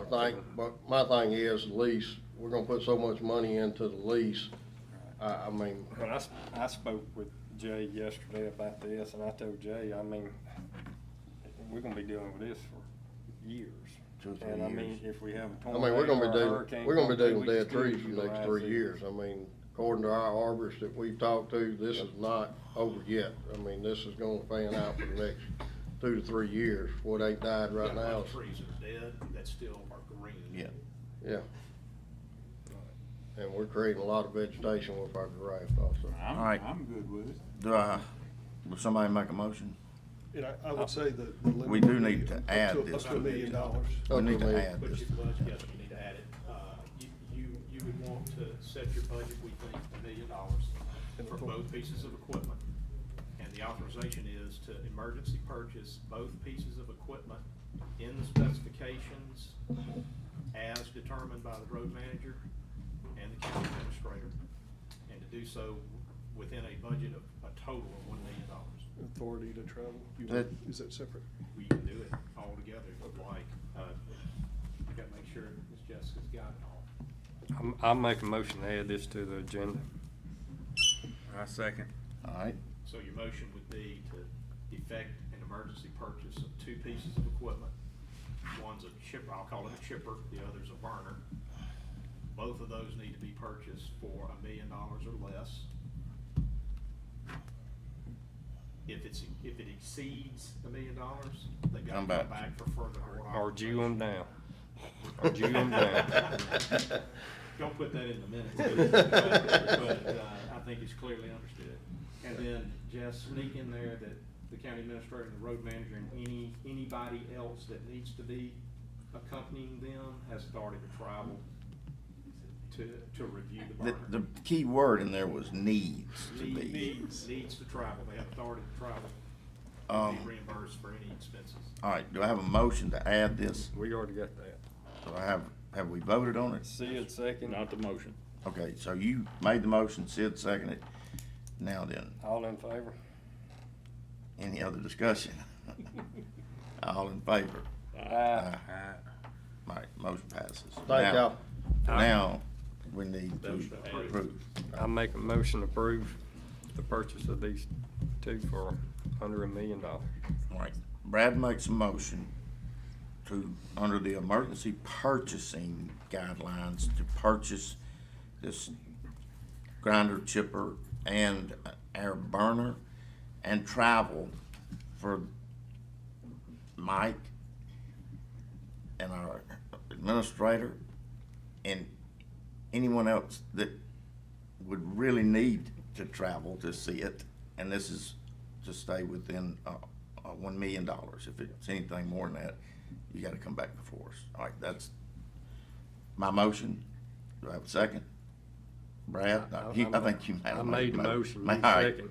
my thing is lease, we're gonna put so much money into the lease. I mean. When I spoke with Jay yesterday about this, and I told Jay, I mean, we're gonna be dealing with this for years. 2 or 3 And I years. mean, if we have a I mean, we're gonna be hurricane, dealing with we dead still trees for the next utilize 3 it. years. I mean, according to our arborists that we've talked to, this is not over yet. I mean, this is gonna fan out for the next 2 to 3 years. What ain't died right Got a lot now. of trees that are dead that still are green. Yeah. Yeah. And we're creating a lot of vegetation with our graft also. All right. I'm good with it. Do I will somebody make a motion? And I would say that the limit We do would be need to up add to- this Up to $1 million. We need to add But this. you budget, yes, you need to add it. You would want to set your budget, we think, $1 million for both pieces of equipment. And the authorization is to emergency purchase both pieces of equipment in the specifications as determined by the road manager and the county administrator, and to do so within a budget of a total of $1 million. Authority to travel. Is that separate? We can do it all together if you'd like. You gotta make sure Ms. Jessica's got it all. I'll make a motion to add this to the agenda. I second. All right, So your motion would be to effect an emergency purchase of two pieces of equipment. One's a chipper, I'll call it a chipper, the other's a burner. Both of those need to be purchased for $1 million or less. If it exceeds $1 million, they've got to come back for further board Or Jew them authorization. down. Or Jew them down. Don't put that in the minutes, but I think it's clearly understood. And then just sneak in there that the county administrator and the road manager and anybody else that needs to be accompanying them has authority to travel to review the burner. the key word in there was needs to be. Needs to travel, they have authority to travel, be reimbursed for any expenses. All right, do I have a motion to add this? We already got that. So have we voted on it? Sid second. Not the motion. Okay, so you made the motion, Sid seconded. Now then, All in favor? any other discussion? All in favor? Aye. All right, motion passes. Thank Now- y'all. Now, we need to Motion to approve. approve. I make a motion to approve the purchase of these two for under $1 million. All right, Brad makes a motion to, under the emergency purchasing guidelines, to purchase this grinder, chipper, and air burner, and travel for Mike and our administrator and anyone else that would really need to travel to see it. And this is to stay within $1 million. If it's anything more than that, you gotta come back before us. All right, that's my motion. Do I have a second? Brad? I think you I made the motion, you All right. second.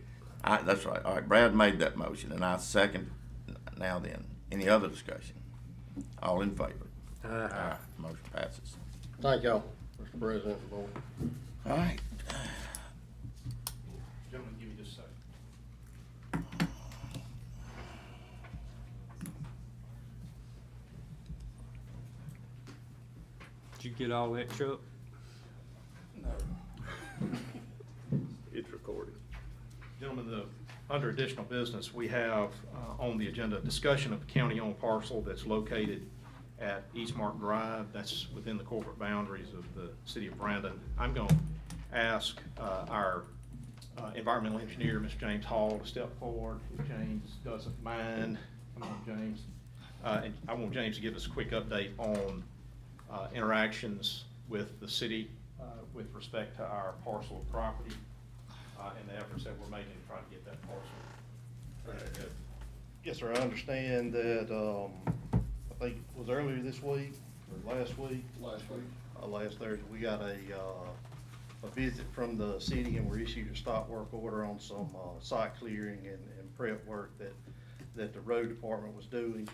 That's right. All right, Brad made that motion, and I second. Now then, any other discussion? All in favor? Aye. Motion passes. Thank y'all, Mr. President and Board. All right. Gentlemen, give me just a second. Did you get all that, Chuck? It's recorded. Gentlemen, under additional business, we have on the agenda discussion of the county-owned parcel that's located at Eastmark Drive. That's within the corporate boundaries of the city of Brandon. I'm going to ask our environmental engineer, Mr. James Hall, to step forward if James doesn't mind. Come on, James. And I want James to give us a quick update on interactions with the city with respect to our parcel of property and the efforts that we're making to try to get that parcel. Yes, sir, I understand that, I think it was earlier this week, or last week? Last week. Last Thursday, we got a visit from the city and we're issued a stop work order on some, site clearing and prep work that the road department was doing.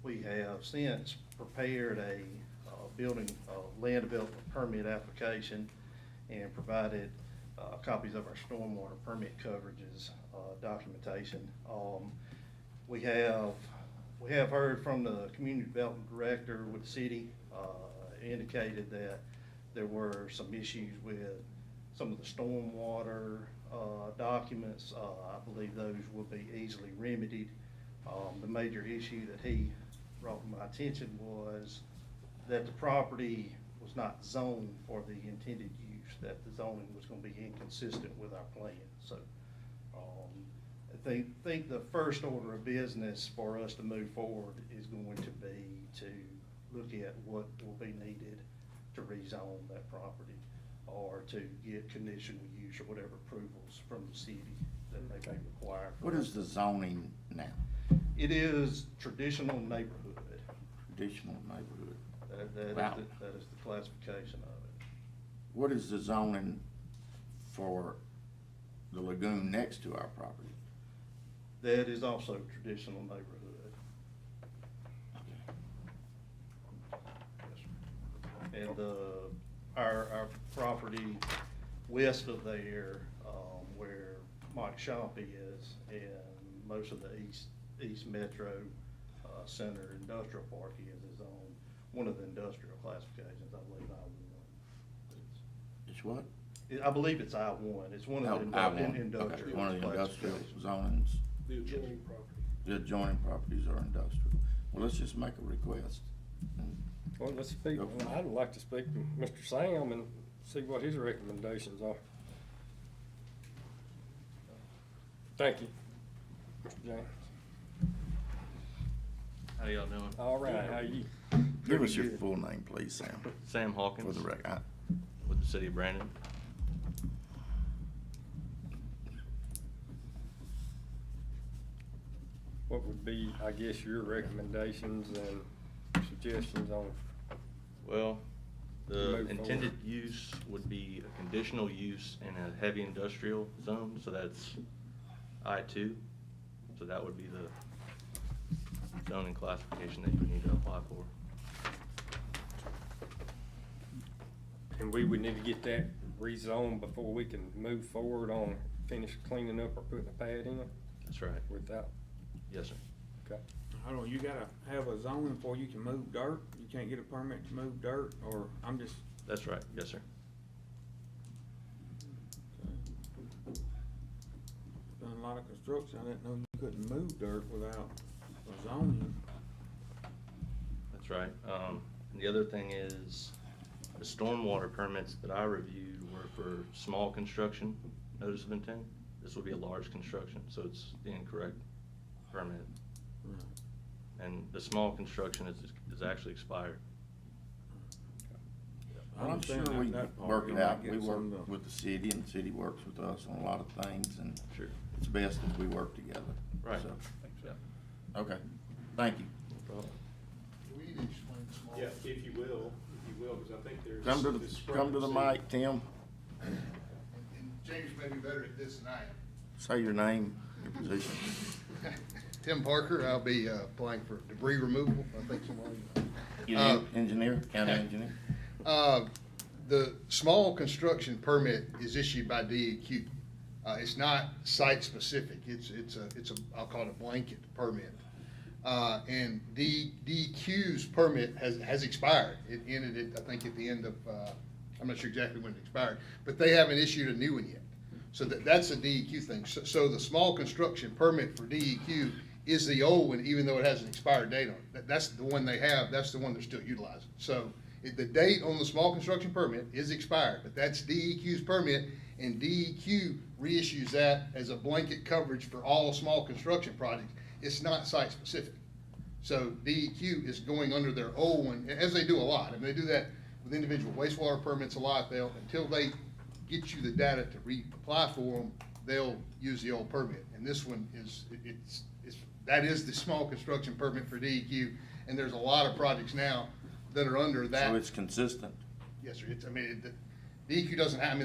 We have since prepared a land development permit application and provided copies of our stormwater permit coverages documentation. We have heard from the community development director with the city, indicated that there were some issues with some of the stormwater documents. I believe those will be easily remedied. The major issue that he brought to my attention was that the property was not zoned for the intended use, that the zoning was going to be inconsistent with our plan. So I think the first order of business for us to move forward is going to be to look at what will be needed to rezone that property or to get conditional use or whatever approvals from the city that they may require. What is the zoning now? It is traditional neighborhood. Traditional neighborhood. Wow. That is the classification of it. What is the zoning for the lagoon next to our property? That is also traditional neighborhood. Yes, sir. And, our property west of there, where Mike Shoppy is, and most of the East Metro, Center Industrial Park is on one of the industrial classifications, I believe I-1. It's what? I believe it's I-1. It's one of the I-1. industrial. Okay, one of the industrial classifications. zonings. The adjoining property. The adjoining properties are industrial. Well, let's just make a request. Well, let's speak, I'd like to speak to Mr. Sam and see what his recommendations are. Thank you, Mr. James. How y'all doing? All right, how you? Give us your full name, please, Sam. Sam Hawkins. For the record. With the city of Brandon. What would be, I guess, your recommendations and suggestions on? Well, the Move intended forward. use would be a conditional use in a heavy industrial zone, so that's I-2. So that would be the zoning classification that you would need to apply for. And we would need to get that rezoned before we can move forward on finish cleaning up or putting a pad in? That's right. Without? Yes, sir. Okay. Hold on, you gotta have a zoning before you can move dirt? You can't get a permit to move dirt, or I'm just. That's right. Yes, sir. Done a lot of construction, I didn't know you couldn't move dirt without a zoning. That's right. And the other thing is, the stormwater permits that I reviewed were for small construction, notice of intent. This will be a large construction, so it's the incorrect permit. And the small construction is actually expired. Well, I'm sure we can work it out. We work with the city, and the city works with us on a lot of things, and sure, it's best if we work together. Right. So, Yeah. okay, thank you. No problem. Do we need to explain the small? Yeah, if you will, because I think there's. Come to the mic, Tim. And James may be better at this than I am. Say your name, your position. Tim Parker, I'll be applying for debris removal, I think somebody. Engineer, county engineer. The small construction permit is issued by DEQ. It's not site-specific. It's a I'll call it a blanket permit. And DEQ's permit has expired. It ended, I think, at the end of, I'm not sure exactly when it expired, but they haven't issued a new one yet. So that's a DEQ thing. So the small construction permit for DEQ is the old one, even though it has an expired date on it. That's the one they have, that's the one they're still utilizing. So the date on the small construction permit is expired, but that's DEQ's permit, and DEQ reissues that as a blanket coverage for all small construction projects. It's not site-specific. So DEQ is going under their old one, as they do a lot. I mean, they do that with individual wastewater permits a lot. Until they get you the data to reapply for them, they'll use the old permit. And this one that is the small construction permit for DEQ, and there's a lot of projects now that are under that. So it's consistent. Yes, sir. DEQ doesn't have,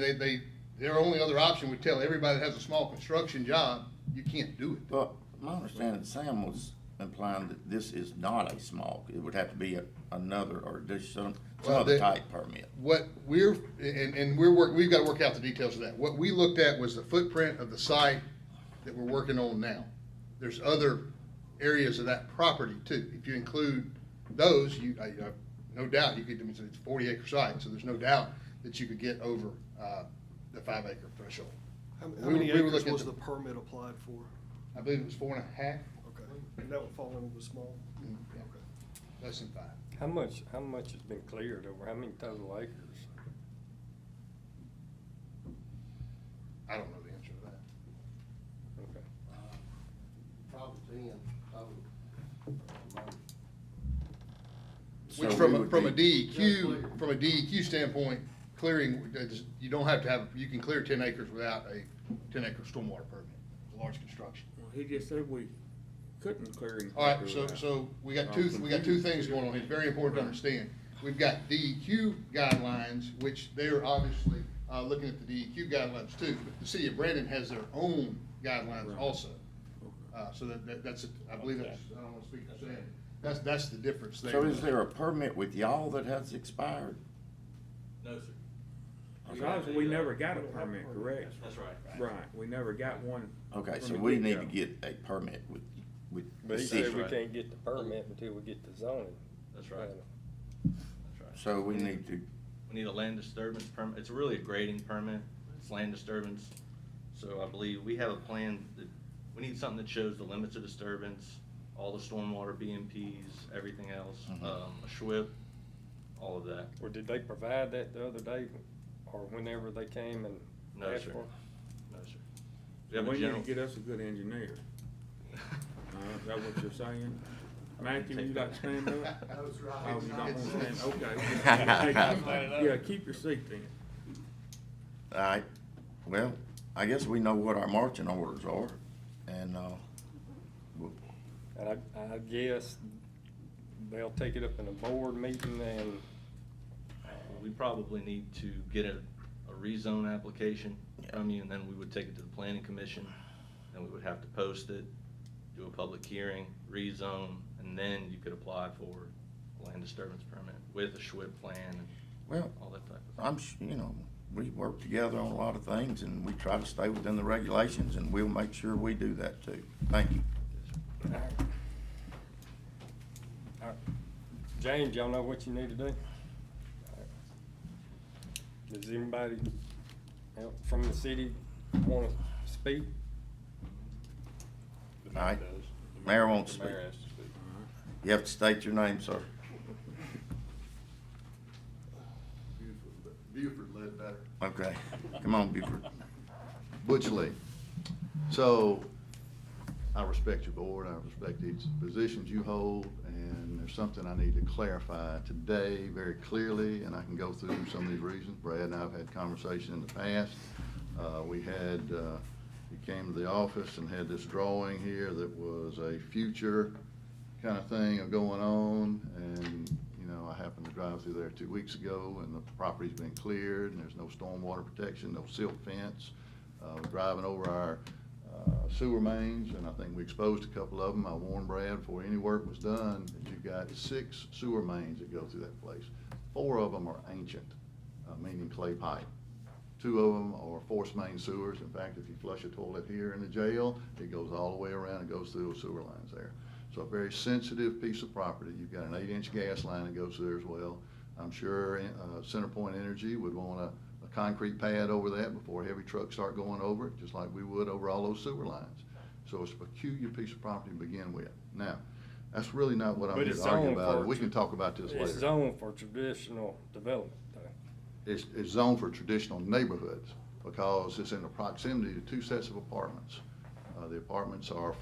their only other option would tell everybody that has a small construction job, you can't do it. But my understanding, Sam was implying that this is not a small, it would have to be another, or some other type permit. What we've got to work out the details of that. What we looked at was the footprint of the site that we're working on now. There's other areas of that property too. If you include those, no doubt you could, it's a 40-acre site, so there's no doubt that you could get over the 5-acre threshold. How many acres was the permit applied for? I believe it was 4.5. Okay, and that would fall into the small? Yeah. Okay. Less than 5. How much has been cleared over, how many total acres? I don't know the answer to that. Okay. Probably 10, Which from a DEQ standpoint, clearing, you don't have to have, you can clear 10 acres without a 10-acre stormwater permit. the large construction. Well, he just said we couldn't clear anything. All right, through so that. we got I'm two confused. things going on here. It's very important to understand. We've got DEQ guidelines, which they're obviously, looking at the DEQ guidelines too. But the city of Brandon has their own guidelines Right. also. So that's, I believe that's, I don't want to speak for Sam. That's the difference there. So is there a permit with y'all that has expired? No, sir. Because we never got a permit, correct? That's right. Right, we never got one. Okay, so from the we need get-go. to get a permit with But the he city. said we can't get the permit until we get the zoning. That's right. That's right. So we need to, We need a land disturbance permit. It's really a grading permit. It's land disturbance. So I believe we have a plan that, we need something that shows the limits of disturbance, all the stormwater BMPs, everything else, a SWIP, all of that. Or did they provide that the other day, or whenever they came and No, asked sir. for it? No, sir. We have a need to general- get us a good engineer. Is that what you're saying? Matthew, you like to stand up? That's right. Oh, you don't want to stand, okay. Yeah, keep your seat then. all right, well, I guess we know what our marching orders are, and, And I guess they'll take it up in a board meeting and, We probably need to get a rezone application from you, and then we would take it to the planning commission, and we would have to post it, do a public hearing, rezone, and then you could apply for a land disturbance permit with a SWIP plan and well, all that type of thing. you know, we work together on a lot of things, and we try to stay within the regulations, and we'll make sure we do that too. Thank you. all right. James, y'all know what you need to do? All right. Does anybody from the city want to speak? All right, Mayor wants to The speak. mayor has to speak. You have to state your name, sir. Buford Ledbetter. Okay, come on, Buford. Butch Lee. So, I respect your board, I respect each positions you hold, and there's something I need to clarify today very clearly, and I can go through some of these reasons. Brad and I have had conversation in the past. He came to the office and had this drawing here that was a future kind of thing of going on, and, you know, I happened to drive through there 2 weeks ago, and the property's been cleared, and there's no stormwater protection, no silt fence. We're driving over our sewer mains, and I think we exposed a couple of them. I warned Brad before any work was done that you've got 6 sewer mains that go through that place. 4 of them are ancient, meaning clay pipe. 2 of them are force main sewers. In fact, if you flush a toilet here in the jail, it goes all the way around and goes through the sewer lines there. So a very sensitive piece of property. You've got an 8-inch gas line that goes through there as well. I'm sure CenterPoint Energy would want a concrete pad over that before heavy trucks start going over it, just like we would over all those sewer lines. So it's a peculiar piece of property to begin with. Now, that's really not what I'm But here it's to argue zoned about. for We can talk about this later. It's zoned for traditional development, though. It's zoned for traditional neighborhoods because it's in the proximity to 2 sets of apartments. The apartments are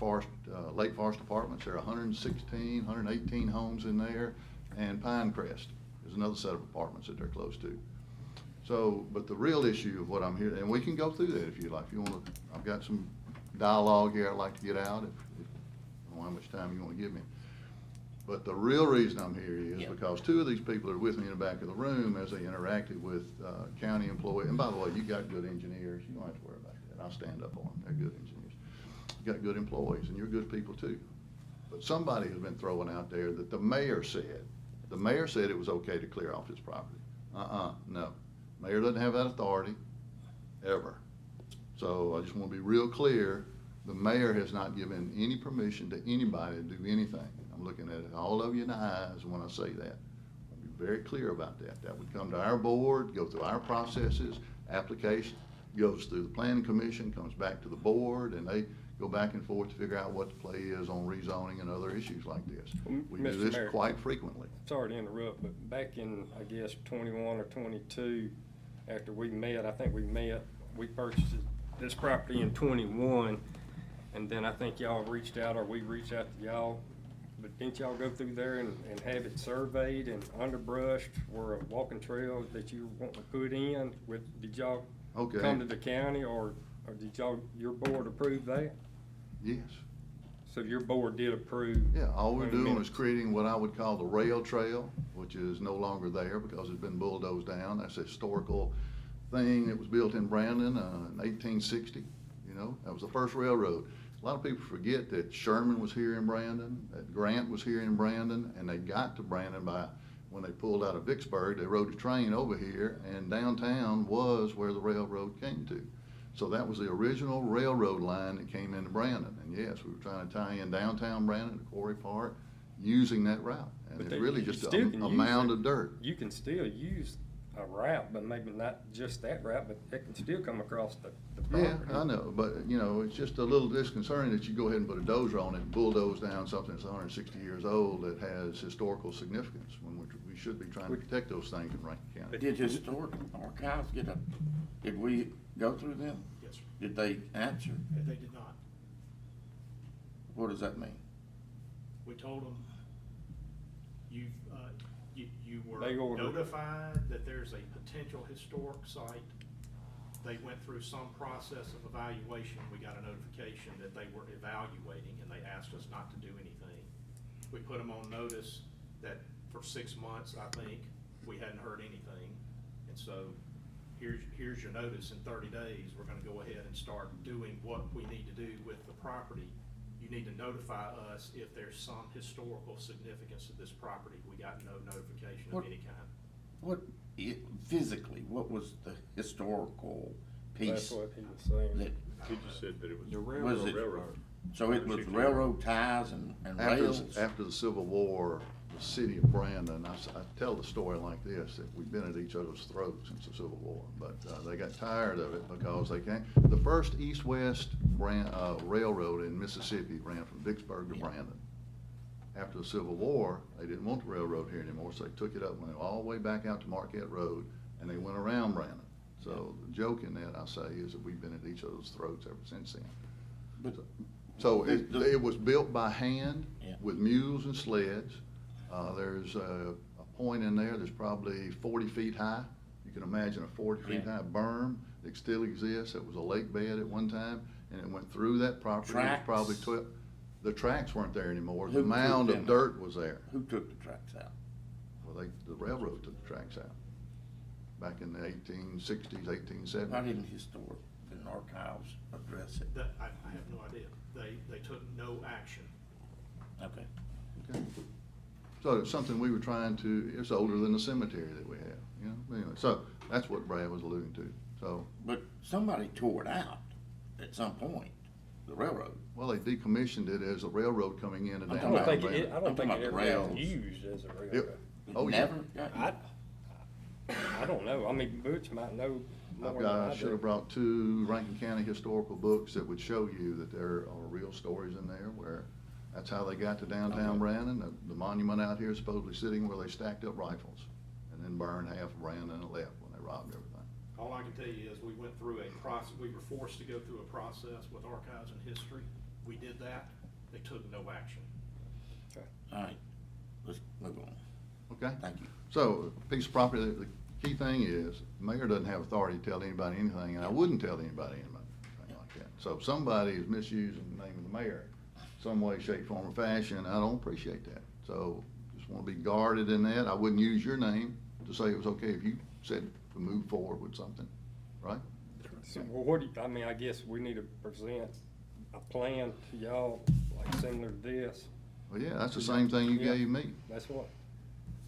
Lake Forest apartments. There are 116, 118 homes in there, and Pinecrest is another set of apartments that they're close to. So, but the real issue of what I'm here, and we can go through that if you like. If you want to, I've got some dialogue here I'd like to get out. I don't know how much time you want to give me. But the real reason I'm here is because 2 of these people are with me in the back of the room as they interacted with county employees. And by the way, you got good engineers. You don't have to worry about that. I'll stand up on them. They're good engineers. You got good employees, and you're good people too. But somebody has been throwing out there that the mayor said it was okay to clear off his property. No. Mayor doesn't have that authority, ever. So I just want to be real clear. The mayor has not given any permission to anybody to do anything. I'm looking at all of you in the eyes when I say that. I'll be very clear about that. That would come to our board, go through our processes, application, goes through the planning commission, comes back to the board, and they go back and forth to figure out what the play is on rezoning and other issues like this. We do Mr. this Mayor, quite frequently. Sorry to interrupt, but back in, I guess, 21 or 22, after we met, we purchased this property in 21, and then I think y'all reached out, or we reached out to y'all, but didn't y'all go through there and have it surveyed and underbrushed where a walking trail that you want to put in? Did y'all Okay. come to the county, or Or did your board approve that? Yes. So your board did approve? Yeah, all we're on the doing is minutes. creating what I would call the rail trail, which is no longer there because it's been bulldozed down. That's a historical thing that was built in Brandon, in 1860, you know, that was the first railroad. A lot of people forget that Sherman was here in Brandon, that Grant was here in Brandon, and they got to Brandon when they pulled out of Vicksburg, they rode a train over here, and downtown was where the railroad came to. So that was the original railroad line that came into Brandon. And yes, we were trying to tie in downtown Brandon to Quarry Park using that route. And But it's really you just a still can use mound it. of dirt. You can still use a route, but maybe not just that route, but it can still come across the Yeah, property. I know, but you know, it's just a little disconcerting that you go ahead and put a dozer on it and bulldoze down something that's 160 years old that has historical significance when we should be trying to protect those things in Rankin County. Did historic archives did we go through them? Yes, sir. Did they answer? They did not. What does that mean? We told them, you were They ordered. notified that there's a potential historic site. They went through some process of evaluation. We got a notification that they were evaluating, and they asked us not to do anything. We put them on notice that for 6 months, I think, we hadn't heard anything. And so here's your notice. In 30 days, we're gonna go ahead and start doing what we need to do with the property. You need to notify us if there's some historical significance to this property. We got no notification of any kind. Physically, what was the historical piece? That's what he was saying. that- He just said that it was. The Was it- railroad. So it was railroad ties and rails? After the Civil War, the city of Brandon, I tell the story like this, that we've been at each other's throats since the Civil War, but they got tired of it because the first east-west railroad in Mississippi ran from Vicksburg to Brandon. After the Civil War, they didn't want the railroad here anymore, so they took it up, went all the way back out to Marquette Road, and they went around Brandon. So the joke in that, I say, is that we've been at each other's throats ever since then. So it was built by hand with mules and sleds. There's a point in there's probably 40 feet high. You can imagine a 40 feet high berm that still exists. It was a lake bed at one time, and it went through that property. It was Tracks? probably 12. The tracks weren't there anymore. Who The mound took of them? dirt was there. Who took the tracks out? Well, the railroad took the tracks out back in the 1860s, 1870s. Why didn't historic and archives address it? I have no idea. They took no action. Okay. So it's something we were trying to, it's older than the cemetery that we have, you know? Anyway, so that's what Brad was alluding to, so. But somebody tore it out at some point, the railroad. Well, they decommissioned it as a railroad coming in and I'm down. talking I about- don't think I'm it talking ever about got rails. used as a railroad. Oh, yeah. Never got I don't know. I mean, Butch might know more than I I should have do. brought 2 Rankin County historical books that would show you that there are real stories in there where that's how they got to downtown Brandon. The monument out here is supposedly sitting where they stacked up rifles and then burned half of Brandon and left when they robbed everything. All I can tell you is we went through a process, we were forced to go through a process with archives and history. We did that. They took no action. All right, let's move on. Okay? Thank you. So, piece of property, the key thing is, the mayor doesn't have authority to tell anybody anything, and I wouldn't tell anybody anything like that. So if somebody is misusing the name of the mayor, some way, shape, form, or fashion, I don't appreciate that. So, just wanna be guarded in that. I wouldn't use your name to say it was okay if you said to move forward with something, right? So, well, what do you, I mean, I guess we need to present a plan to y'all, like similar to this. Well, yeah, that's the same thing you Yeah. gave me, That's what.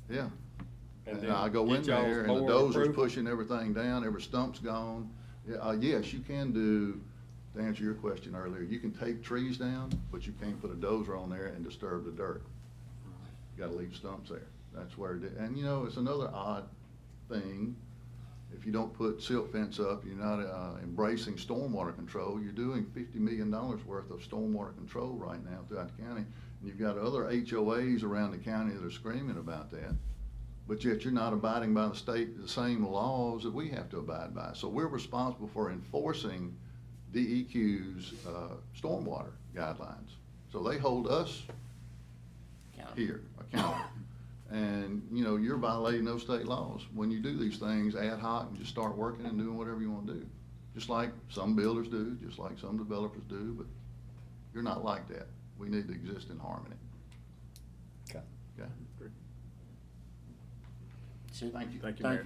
yeah. And And then I go in get y'all's there and the board dozer's approval. pushing everything down, every stump's gone. Yeah, yes, you can do, to answer your question earlier, you can take trees down, but you can't put a dozer on there and disturb the dirt. You gotta leave stumps there. That's where and you know, it's another odd thing. If you don't put silt fence up, you're not embracing stormwater control. You're doing $50 million worth of stormwater control right now throughout the county. And you've got other HOAs around the county that are screaming about that. But yet you're not abiding by the same laws that we have to abide by. So we're responsible for enforcing DEQ's stormwater guidelines. So they hold us here accountable. And, you know, you're violating those state laws when you do these things ad hoc and just start working and doing whatever you want to do. just like some builders do, just like some developers do, but you're not like that. We need to exist in harmony. Okay. Okay? Thank you. Thank you, Mayor.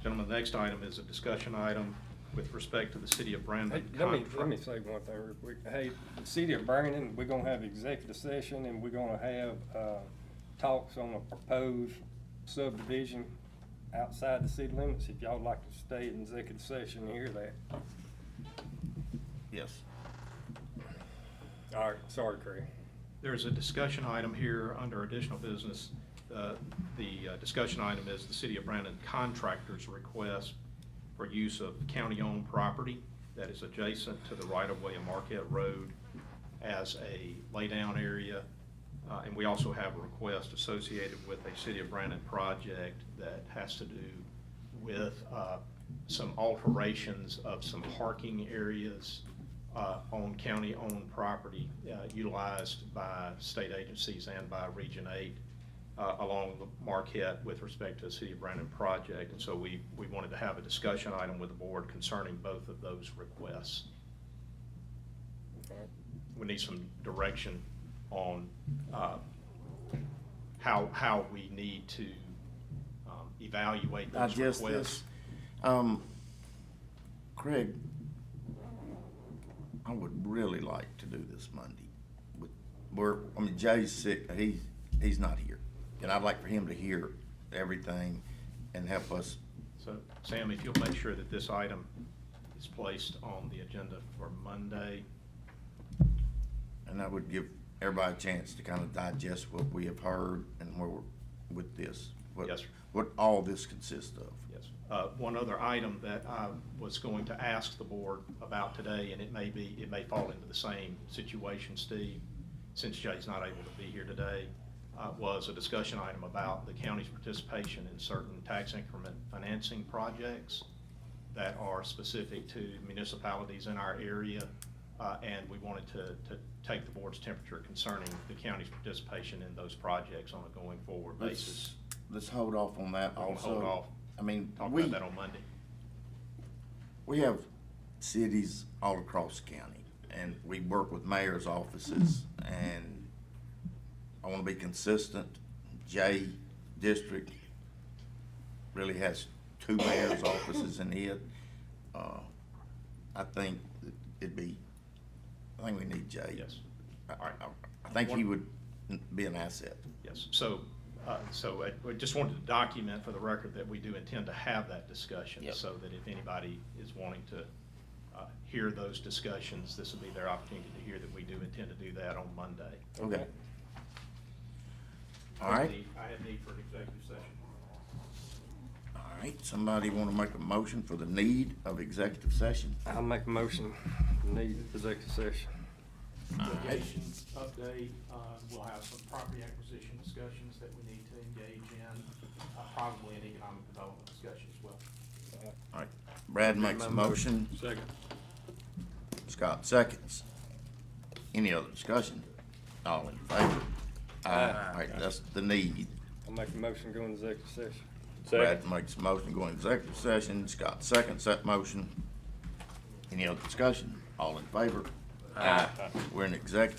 Gentlemen, the next item is a discussion item with respect to the city of Hey, Brandon let me contract. say one thing real quick. Hey, the city of Brandon, we're gonna have executive session and we're gonna have, talks on a proposed subdivision outside the city limits. If y'all would like to stay in executive session and hear that. Yes. All right, sorry, Craig. There's a discussion item here under additional business. The discussion item is the city of Brandon contractor's request for use of county-owned property that is adjacent to the right-of-way of Marquette Road as a laydown area. And we also have a request associated with a city of Brandon project that has to do with some alterations of some parking areas on county-owned property utilized by state agencies and by Region 8 along the Marquette with respect to the City of Brandon project. And so we wanted to have a discussion item with the board concerning both of those requests. We need some direction on how we need to evaluate those Digest requests. this. Craig, I would really like to do this Monday. Jay's sick, he's not here. And I'd like for him to hear everything and help us. So, Sam, if you'll make sure that this item is placed on the agenda for Monday. And that would give everybody a chance to kind of digest what we have heard and where we're with this. Yes, sir. What all this consists of. Yes. One other item that I was going to ask the board about today, and it may fall into the same situation, Steve, since Jay's not able to be here today, was a discussion item about the county's participation in certain tax increment financing projects that are specific to municipalities in our area. And we wanted to take the board's temperature concerning the county's participation in those projects on a going forward basis. Let's hold off on that We'll also. hold off. I mean, Talk about that on Monday. We have cities all across the county, and we work with mayor's offices, and I want to be consistent. J District really has 2 mayor's offices in it. I think I think we need Jay. Yes. I think he would be an asset. Yes, so I just wanted to document for the record that we do intend to have that discussion. Yep. So that if anybody is wanting to hear those discussions, this will be their opportunity to hear that we do intend to do that on Monday. Okay. All right. I have need for an executive session. All right, somebody want to make a motion for the need of executive session? I'll make a motion, need executive session. Litigation update, we'll have some property acquisition discussions that we need to engage in, probably an economic development discussion as well. All right, Brad makes a motion. Second. Scott seconds. Any other discussion? All in favor? All right, that's the need. I'll make a motion, to go into executive session. Brad makes a motion to go into executive session. Scott seconds that motion. Any other discussion? All in favor? We're in executive